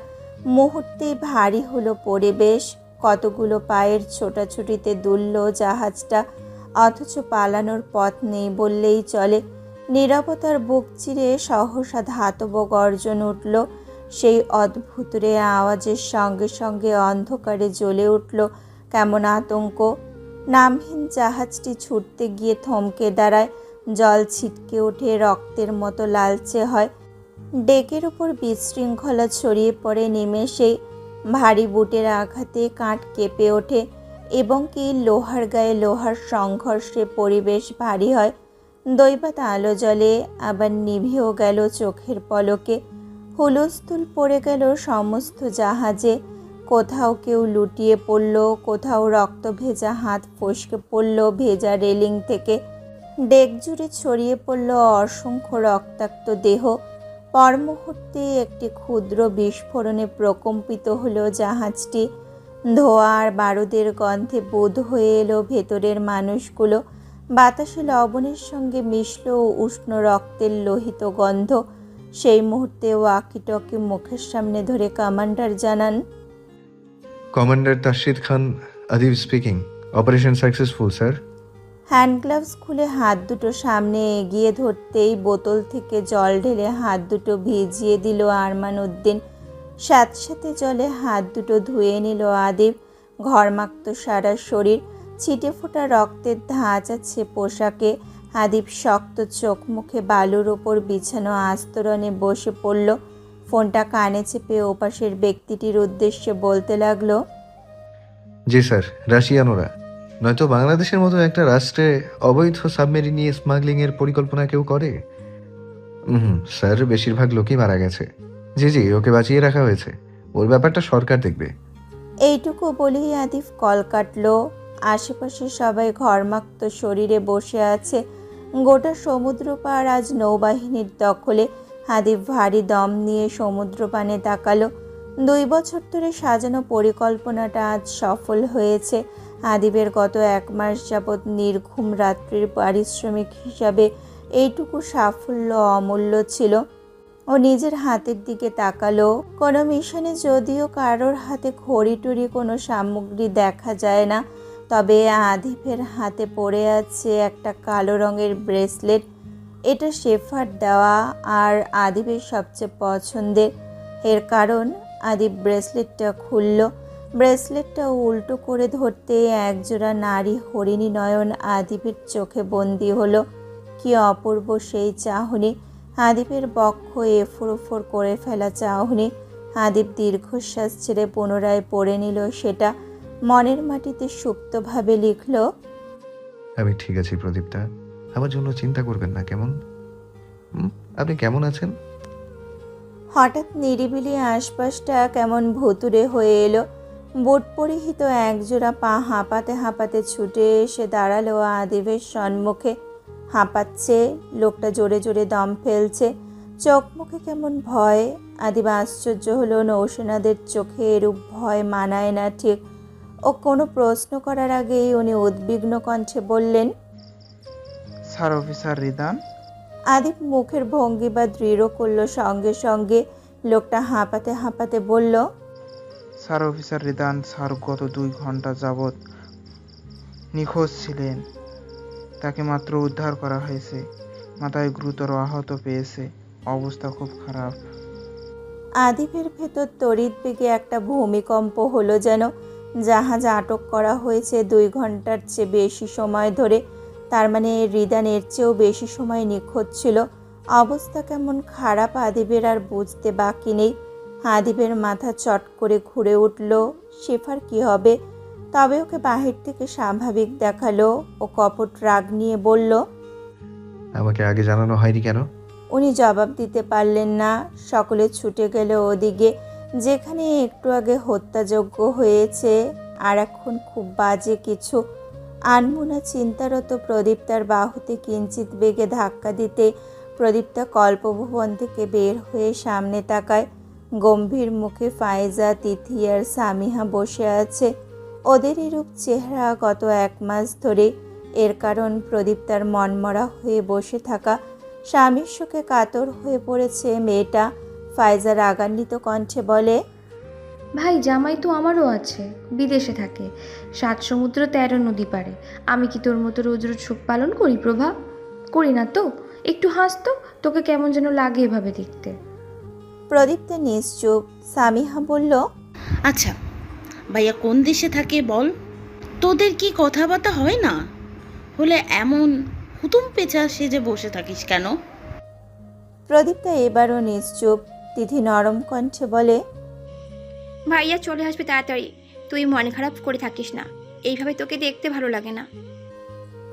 মুহূর্তেই ভারী হলো পরিবেশ। কতগুলো পায়ের ছোটাছুটিতে দুলল জাহাজটা, অথচ পালানোর পথ নেই বললেই চলে। নীরবতার বুক চিরে সহসা ধাতব গর্জন উঠল। সেই অদ্ভুত রে আওয়াজের সঙ্গে সঙ্গে অন্ধকারে জ্বলে উঠল কেমন আতঙ্ক। নামহীন জাহাজটি ছুটতে গিয়ে থমকে দাঁড়ায়। জল ছিটকে ওঠে, রক্তের মতো লালচে হয়। ডেকের উপর বিশৃঙ্খলা ছড়িয়ে পড়ে নিমেষেই। ভারী বুটের আঘাতে কাঠ কেঁপে ওঠে এবং কি লোহার গায়ে লোহার সংঘর্ষে পরিবেশ ভারী হয়। দৈবাত আলো জ্বলে, আবার নিভেও গেল চোখের পলকে। হুলস্থুল পড়ে গেল সমস্ত জাহাজে। কোথাও কেউ লুটিয়ে পড়ল, কোথাও রক্ত ভেজা হাত ফসকে পড়ল ভেজা রেলিং থেকে। ডেক জুড়ে ছড়িয়ে পড়ল অসংখ্য রক্তাক্ত দেহ। পর মুহূর্তে একটি ক্ষুদ্র বিস্ফোরণে প্রকম্পিত হলো জাহাজটি। ধোঁয়া আর বারুদের গন্ধে বোধ হয়ে এলো ভেতরের মানুষগুলো। বাতাসে লবণের সঙ্গে মিশল উষ্ণ রক্তের লোহিত গন্ধ। সেই মুহূর্তে ওয়াকিটকি মুখের সামনে ধরে কমান্ডার জানান, commander Tashrid Khan Adib speaking. Operation successful sir. Hand gloves খুলে হাত দুটো সামনে এগিয়ে ধরতেই বোতল থেকে জল ঢেলে হাত দুটো ভিজিয়ে দিল আরমান উদ্দিন। সাথে সাথে জলে হাত দুটো ধুয়ে নিল আদিব। ঘরমাক্ত সারা শরীর, ছিটে ফোটা রক্তের ধাঁচ আছে পোশাকে। আদিব শক্ত চোখ মুখে বালুর ওপর বিছানো আস্তরণে বসে পড়ল। ফোনটা কানে চেপে ওপাশের ব্যক্তিটির উদ্দেশ্যে বলতে লাগলো, জি স্যার, রাশিয়ানোরা। নয়তো বাংলাদেশের মতো একটা রাষ্ট্রে অবৈধ সাবমেরিন নিয়ে স্মাগলিংয়ের পরিকল্পনা কেউ করে? স্যার, বেশিরভাগ লোকই মারা গেছে। জি জি, ওকে বাঁচিয়ে রাখা হয়েছে। ওর ব্যাপারটা সরকার দেখবে। এইটুকু বলেই আদিব কল কাটল। আশেপাশে সবাই ঘরমাক্ত শরীরে বসে আছে। গোটা সমুদ্র পার আজ নৌবাহিনীর দখলে। আদিব ভারী দম নিয়ে সমুদ্র পানে তাকালো। 2 বছর ধরে সাজানো পরিকল্পনাটা আজ সফল হয়েছে। আদিবের গত 1 মাস যাবৎ নির্ঘুম রাত্রির পারিশ্রমিক হিসাবে এইটুকু সাফল্য অমূল্য ছিল। ও নিজের হাতের দিকে তাকালো। কোনো মিশনে যদিও কারোর হাতে খড়িটড়ি কোনো সামগ্রী দেখা যায় না, তবে আদিবের হাতে পড়ে আছে একটা কালো রঙের ব্রেসলেট। এটা শেফার দেওয়া আর আদিবের সবচেয়ে পছন্দের। এর কারণ আদিব ব্রেসলেটটা খুলল। ব্রেসলেটটা উল্টো করে ধরতে একজোড়া নারী হরিণী নয়ন আদিবের চোখে বন্দী হলো। কি অপূর্ব সেই চাহনি! আদিবের বক্ষ এফোর ওফোর করে ফেলা চাহনি। আদিব দীর্ঘশ্বাস ছেড়ে পুনরায় পড়ে নিল সেটা। মনের মাটিতে সুপ্তভাবে লিখল, আমি ঠিক আছি প্রদীপদা, আমার জন্য চিন্তা করবেন না। কেমন আপনি কেমন আছেন? হঠাৎ নিরিবিলি আশপাশটা কেমন ভুতুড়ে হয়ে এলো। বুট পরিহিত একজোড়া পা হাঁপাতে হাঁপাতে ছুটে এসে দাঁড়ালো আদিবের সম্মুখে। হাঁপাচ্ছে, লোকটা জোরে জোরে দম ফেলছে। চোখ মুখে কেমন ভয়। আদিব আশ্চর্য হলো, নৌসেনাদের চোখে এরূপ ভয় মানায় না ঠিক। ও কোনো প্রশ্ন করার আগেই উনি উদ্বিগ্ন কণ্ঠে বললেন, স্যার অফিসার রিদান। আদিব মুখের ভঙ্গি বা দৃঢ় করলো, সঙ্গে সঙ্গে লোকটা হাঁপাতে হাঁপাতে বলল, স্যার অফিসার রিদান স্যার গত 2 ঘন্টা যাবৎ নিখোঁজ ছিলেন। তাকে মাত্র উদ্ধার করা হয়েছে। মাথায় গুরুতর আহত পেয়েছে, অবস্থা খুব খারাপ। আদিবের ভেতর তড়িৎ বেগে একটা ভূমিকম্প হলো, যেন জাহাজ আটক করা হয়েছে 2 ঘন্টার চেয়ে বেশি সময় ধরে। তার মানে রিদানের চেয়েও বেশি সময় নিখোঁজ ছিল। অবস্থা কেমন খারাপ আদিবের আর বুঝতে বাকি নেই। আদিবের মাথা চট করে ঘুরে উঠল, শেফার কি হবে? তবে ওকে বাহির থেকে স্বাভাবিক দেখালো। ও কপট রাগ নিয়ে বলল, আমাকে আগে জানানো হয়নি কেন? উনি জবাব দিতে পারলেন না। সকলে ছুটে গেল ওদিকে, যেখানে একটু আগে হত্যাযজ্ঞ হয়েছে। আর এখন খুব বাজে কিছু। আনমনা চিন্তারত প্রদীপ্তার বাহুতে কিঞ্চিত বেগে ধাক্কা দিতে প্রদীপ্তা কল্পভবন থেকে বের হয়ে সামনে তাকায়। গম্ভীর মুখে ফায়েজা, তিথি আর সামিহা বসে আছে। ওদের এরূপ চেহারা গত 1 মাস ধরে। এর কারণ প্রদীপ্তার মনমরা হয়ে বসে থাকা। স্বামীর শোকে কাতর হয়ে পড়েছে মেয়েটা। ফায়েজা রাগান্বিত কণ্ঠে বলে, ভাই জামাই তো আমারও আছে, বিদেশে থাকে, 7 সমুদ্র 13 নদী পারে। আমি কি তোর মতো রোজ রোজ শোক পালন করি প্রভা? করি না তো। একটু হাস তো, তোকে কেমন যেন লাগে এভাবে দেখতে। প্রদীপ্তা নিশ্চুপ। সামিহা বলল, আচ্ছা ভাইয়া কোন দেশে থাকে বল? তোদের কি কথাবার্তা হয় না? হলে এমন হুতুম পেঁচা সেজে বসে থাকিস কেন? প্রদীপ্তা এবারও নিশ্চুপ। তিথি নরম কণ্ঠে বলে, ভাইয়া চলে আসবে তাড়াতাড়ি, তুই মন খারাপ করে থাকিস না, এইভাবে তোকে দেখতে ভালো লাগে না।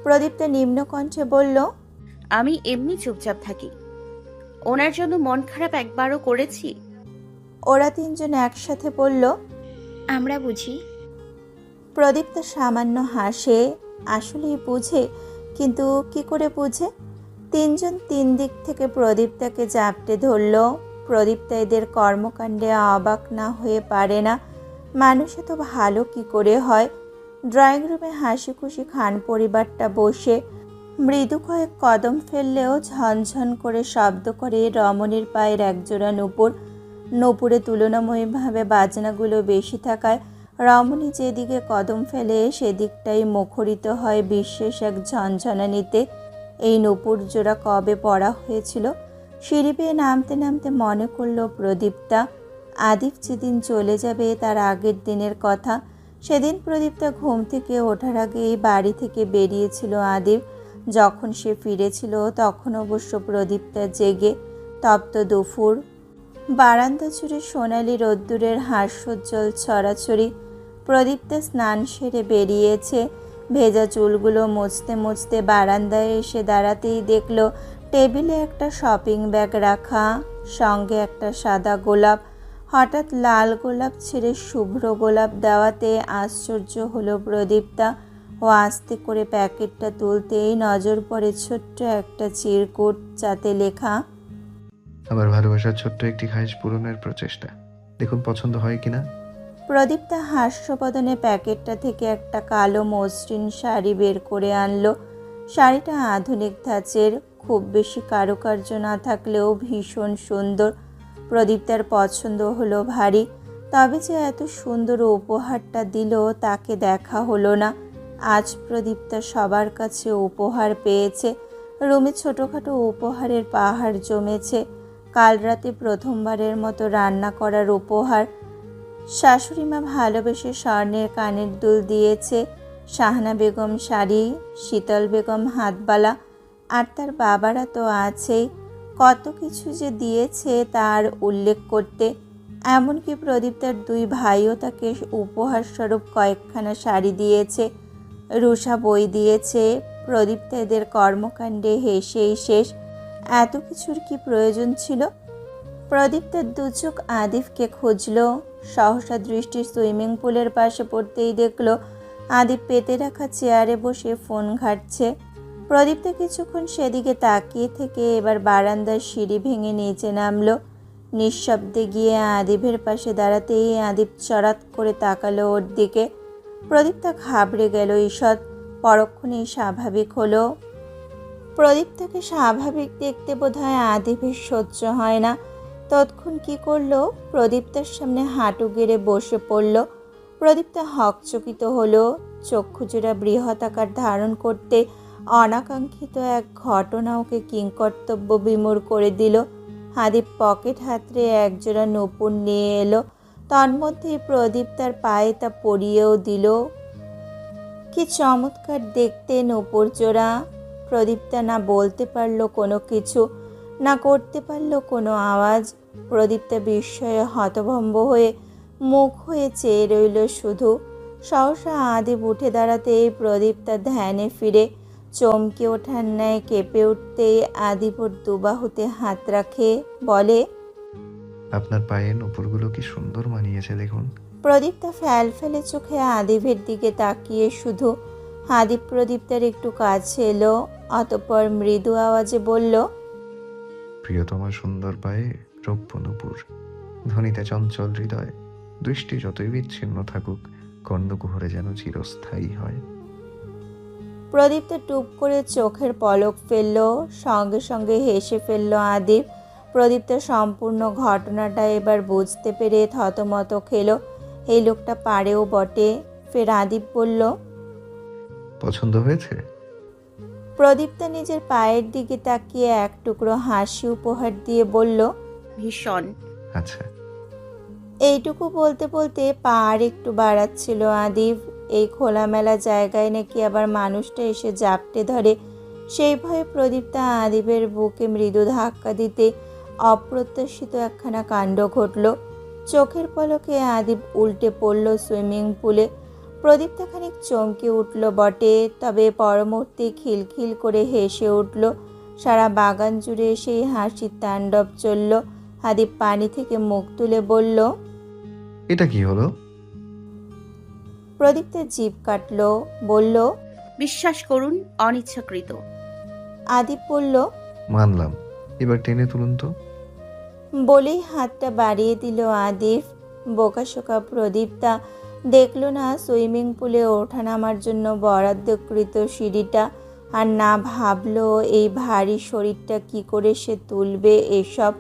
প্রদীপ্তা নিম্ন কণ্ঠে বলল, আমি এমনি চুপচাপ থাকি, ওনার জন্য মন খারাপ একবারও করেছি? ওরা 3 জন একসাথে বলল, আমরা বুঝি। প্রদীপ্তা সামান্য হাসে। আসলেই বুঝে, কিন্তু কি করে বুঝে? 3 জন 3 দিক থেকে প্রদীপ্তাকে জাপটে ধরল। প্রদীপ্তা এদের কর্মকাণ্ডে অবাক না হয়ে পারে না। মানুষ এত ভালো কি করে হয়? ড্রয়িং রুমে হাসি খুশি খান পরিবারটা বসে। মৃদু কয়েক কদম ফেললেও ঝনঝন করে শব্দ করে রমণীর পায়ের একজোড়া নূপুর। নূপুরে তুলনাময়ীভাবে বাজনাগুলো বেশি থাকায় রমণী যেদিকে কদম ফেলে সেদিকটাই মুখরিত হয় বিশেষ এক ঝনঝনানিতে। এই নূপুর জোড়া কবে পড়া হয়েছিল? সিঁড়ি বেয়ে নামতে নামতে মনে করল প্রদীপ্তা। আদিব যেদিন চলে যাবে তার আগের দিনের কথা। সেদিন প্রদীপ্তা ঘুম থেকে ওঠার আগেই বাড়ি থেকে বেরিয়েছিল আদিব। যখন সে ফিরেছিল তখন অবশ্য প্রদীপ্তা জেগে। তপ্ত দুপুর, বারান্দা জুড়ে সোনালি রোদ্দুরের হাস্যোজ্জ্বল ছড়াছড়ি। প্রদীপ্তা স্নান সেরে বেরিয়েছে। ভেজা চুলগুলো মুছতে মুছতে বারান্দায় এসে দাঁড়াতেই দেখল টেবিলে একটা শপিং ব্যাগ রাখা, সঙ্গে একটা সাদা গোলাপ। হঠাৎ লাল গোলাপ ছেড়ে শুভ্র গোলাপ দেওয়াতে আশ্চর্য হলো প্রদীপ্তা। ও আস্তে করে প্যাকেটটা তুলতেই নজর পড়ে ছোট্ট একটা চিরকুট, যাতে লেখা, আমার ভালোবাসার ছোট্ট একটি খাইশ পূরণের প্রচেষ্টা, দেখুন পছন্দ হয় কিনা। প্রদীপ্তা হাস্যবদনে প্যাকেটটা থেকে একটা কালো মসৃণ শাড়ি বের করে আনলো। শাড়িটা আধুনিক ধাঁচের, খুব বেশি কারুকার্য না থাকলেও ভীষণ সুন্দর। প্রদীপ্তার পছন্দ হলো ভারী। তবে যে এত সুন্দর উপহারটা দিল তাকে দেখা হলো না। আজ প্রদীপ্তা সবার কাছে উপহার পেয়েছে। রুমে ছোটোখাটো উপহারের পাহাড় জমেছে। কাল রাতে প্রথমবারের মতো রান্না করার উপহার। শাশুড়িমা ভালোবেসে স্বর্ণের কানের দুল দিয়েছে। শাহানা বেগম শাড়ি, শীতল বেগম হাতবালা, আর তার বাবারা তো আছেই। কত কিছু যে দিয়েছে তার উল্লেখ করতে। এমনকি প্রদীপ্তার 2 ভাইও তাকে উপহার স্বরূপ কয়েকখানা শাড়ি দিয়েছে। রুষা বই দিয়েছে। প্রদীপ্তা এদের কর্মকাণ্ডে হেসেই শেষ। এত কিছুর কি প্রয়োজন ছিল? প্রদীপ্তার 2 চোখ আদিবকে খুঁজল। সহসা দৃষ্টি সুইমিং পুলের পাশে পড়তেই দেখল আদিব পেতে রাখা চেয়ারে বসে ফোন ঘাঁটছে। প্রদীপ্তা কিছুক্ষণ সেদিকে তাকিয়ে থেকে এবার বারান্দার সিঁড়ি ভেঙে নিচে নামলো। নিঃশব্দে গিয়ে আদিবের পাশে দাঁড়াতেই আদিব চড়াত করে তাকালো ওর দিকে। প্রদীপ্তা ঘাবড়ে গেল। ঈষৎ পরক্ষণেই স্বাভাবিক হলো। প্রদীপ্তাকে স্বাভাবিক দেখতে বোধহয় আদিবের সহ্য হয় না। তৎক্ষণ কি করলো, প্রদীপ্তার সামনে হাঁটু গেড়ে বসে পড়ল। প্রদীপ্তা হকচকিত হলো। চক্ষুজোড়া বৃহৎ আকার ধারণ করতে অনাকাঙ্ক্ষিত এক ঘটনা ওকে কিংকর্তব্য বিমূঢ় করে দিল। আদিব পকেট হাতড়ে একজোড়া নূপুর নিয়ে এলো। তন্মধ্যেই প্রদীপ্তার পায়ে তা পরিয়েও দিল। কি চমৎকার দেখতে নূপুর জোড়া! প্রদীপ্তা না বলতে পারলো কোনো কিছু, না করতে পারলো কোনো আওয়াজ। প্রদীপ্তা বিস্ময়ে হতভম্ব হয়ে মুখ হয়ে চেয়ে রইল শুধু। সহসা আদিব উঠে দাঁড়াতেই প্রদীপ্তা ধ্যানে ফিরে চমকে ওঠার ন্যায় কেঁপে উঠতেই আদিব ওর দুবাহুতে হাত রাখে, বলে, আপনার পায়ে নূপুরগুলো কি সুন্দর মানিয়েছে দেখুন। প্রদীপ্তা ফ্যাল ফেলে চোখে আদিবের দিকে তাকিয়ে শুধু। আদিব প্রদীপ্তার একটু কাছে এলো, অতঃপর মৃদু আওয়াজে বলল, প্রিয়তমার সুন্দর পায়ে রৌপ্য নূপুর, ধ্বনিতে চঞ্চল হৃদয়। দৃষ্টি যতই বিচ্ছিন্ন থাকুক, কর্ণকুহরে যেন চিরস্থায়ী হয়। প্রদীপ্তা টুপ করে চোখের পলক ফেলল, সঙ্গে সঙ্গে হেসে ফেলল আদিব। প্রদীপ্তা সম্পূর্ণ ঘটনাটা এবার বুঝতে পেরে থতমত খেলো। এই লোকটা পারেও বটে। ফের আদিব বলল, পছন্দ হয়েছে? প্রদীপ্তা নিজের পায়ের দিকে তাকিয়ে এক টুকরো হাসি উপহার দিয়ে বলল, ভীষণ। আচ্ছা। এইটুকু বলতে বলতে পা আর একটু বাড়াচ্ছিল আদিব। এই খোলামেলা জায়গায় নাকি আবার মানুষটা এসে জাপটে ধরে, সেই ভয়ে প্রদীপ্তা আদিবের বুকে মৃদু ধাক্কা দিতে অপ্রত্যাশিত একখানা কাণ্ড ঘটল। চোখের পলকে আদিব উল্টে পড়ল সুইমিং পুলে। প্রদীপ্তা খানিক চমকে উঠল বটে, তবে পরমুহূর্তে খিলখিল করে হেসে উঠল। সারা বাগান জুড়ে সেই হাসির তাণ্ডব চলল। আদিব পানি থেকে মুখ তুলে বলল, এটা কি হলো? প্রদীপ্তা জিভ কাটল, বলল, বিশ্বাস করুন, অনিচ্ছাকৃত। আদিব বলল, মানলাম, এবার টেনে তুলুন তো। বলেই হাতটা বাড়িয়ে দিল আদিব। বোকাশোকা প্রদীপ্তা দেখল না সুইমিং পুলে ওঠানামার জন্য বরাদ্দকৃত সিঁড়িটা, আর না ভাবলো এই ভারী শরীরটা কি করে সে তুলবে এসব।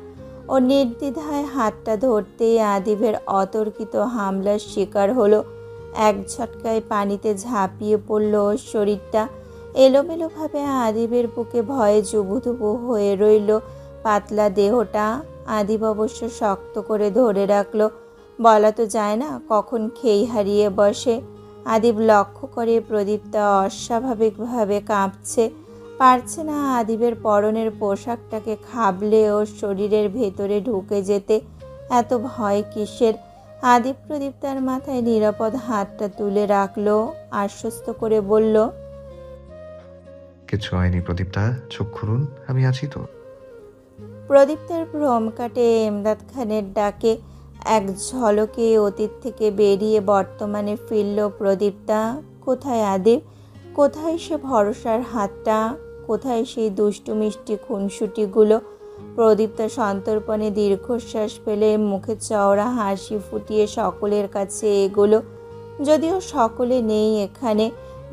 ও নির্দ্বিধায় হাতটা ধরতেই আদিবের অতর্কিত হামলার শিকার হলো। এক ঝটকায় পানিতে ঝাঁপিয়ে পড়ল ওর শরীরটা। এলোমেলোভাবে আদিবের বুকে ভয়ে জুবুধুবু হয়ে রইল পাতলা দেহটা। আদিব অবশ্য শক্ত করে ধরে রাখলো। বলা তো যায় না কখন খেই হারিয়ে বসে। আদিব লক্ষ্য করে প্রদীপ্তা অস্বাভাবিকভাবে কাঁপছে, পারছে না আদিবের পরনের পোশাকটাকে খাবলে ওর শরীরের ভেতরে ঢুকে যেতে। এত ভয় কিসের? আদিব প্রদীপ্তার মাথায় নিরাপদ হাতটা তুলে রাখলো, আশ্বস্ত করে বলল, কিছু হয়নি প্রদীপ্তা, চোখ খুলুন, আমি আছি তো। প্রদীপ্তার ভ্রম কাটে এমদাদ খানের ডাকে। এক ঝলকে অতীত থেকে বেরিয়ে বর্তমানে ফিরল প্রদীপ্তা। কোথায় আদিব? কোথায় সে ভরসার হাতটা? কোথায় সেই দুষ্টু মিষ্টি খুনসুটিগুলো? প্রদীপ্তা সন্তর্পণে দীর্ঘশ্বাস ফেলে মুখে চওড়া হাসি ফুটিয়ে সকলের কাছে এগোলো। যদিও সকলে নেই এখানে,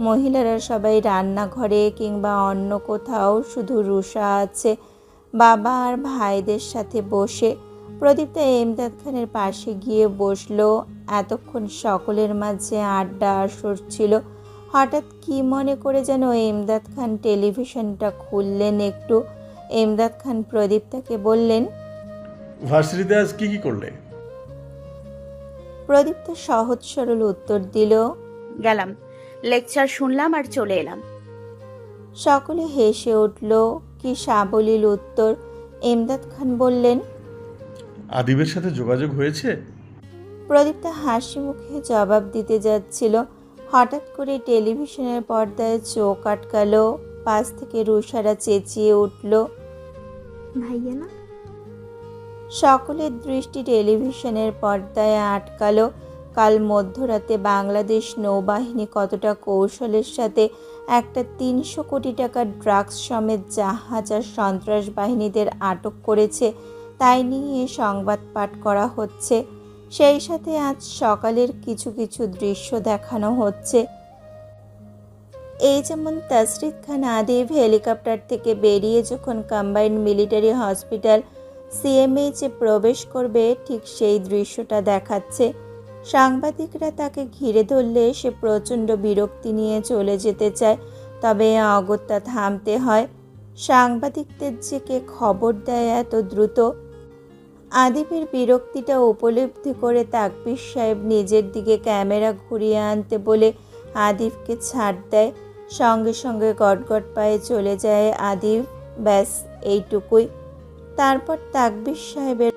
মহিলারা সবাই রান্নাঘরে কিংবা অন্য কোথাও, শুধু রুষা আছে বাবা আর ভাইদের সাথে বসে। প্রদীপ্তা এমদাদ খানের পাশে গিয়ে বসলো। এতক্ষণ সকলের মাঝে আড্ডা সরছিল। হঠাৎ কি মনে করে যেন এমদাদ খান টেলিভিশনটা খুললেন একটু। এমদাদ খান প্রদীপ্তাকে বললেন, ভার্সিটিতে আজ কি করলে? প্রদীপ্তা সহজ সরল উত্তর দিল, গেলাম, লেকচার শুনলাম আর চলে এলাম। সকলে হেসে উঠল। কি সাবলীল উত্তর! এমদাদ খান বললেন, আদিবের সাথে যোগাযোগ হয়েছে? প্রদীপ্তা হাসি মুখে জবাব দিতে যাচ্ছিল, হঠাৎ করে টেলিভিশনের পর্দায় চোখ আটকালো। পাশ থেকে রুষারা চেঁচিয়ে উঠল, ভাইয়া না? সকলের দৃষ্টি টেলিভিশনের পর্দায় আটকালো। কাল মধ্যরাতে বাংলাদেশ নৌবাহিনী কতটা কৌশলের সাথে একটা ৩০০ কোটি টাকার ড্রাগস সমেত জাহাজ আর সন্ত্রাস বাহিনীদের আটক করেছে তাই নিয়ে সংবাদ পাঠ করা হচ্ছে। সেই সাথে আজ সকালের কিছু কিছু দৃশ্য দেখানো হচ্ছে। এই যেমন তাসরিদ খান আদিব হেলিকপ্টার থেকে বেরিয়ে যখন কম্বাইন্ড মিলিটারি হসপিটাল সিএমএইচে প্রবেশ করবে, ঠিক সেই দৃশ্যটা দেখাচ্ছে। সাংবাদিকরা তাকে ঘিরে ধরলে সে প্রচণ্ড বিরক্তি নিয়ে চলে যেতে চায়, তবে অগত্যা থামতে হয়। সাংবাদিকদের যে কে খবর দেয় এত দ্রুত। আদিবের বিরক্তিটা উপলব্ধি করে তাকবীর সাহেব নিজের দিকে ক্যামেরা ঘুরিয়ে আনতে বলে আদিবকে ছাড় দেয়। সঙ্গে সঙ্গে গটগট পায়ে চলে যায় আদিব। ব্যাস এইটুকুই। তারপর তাকবীর সাহেবের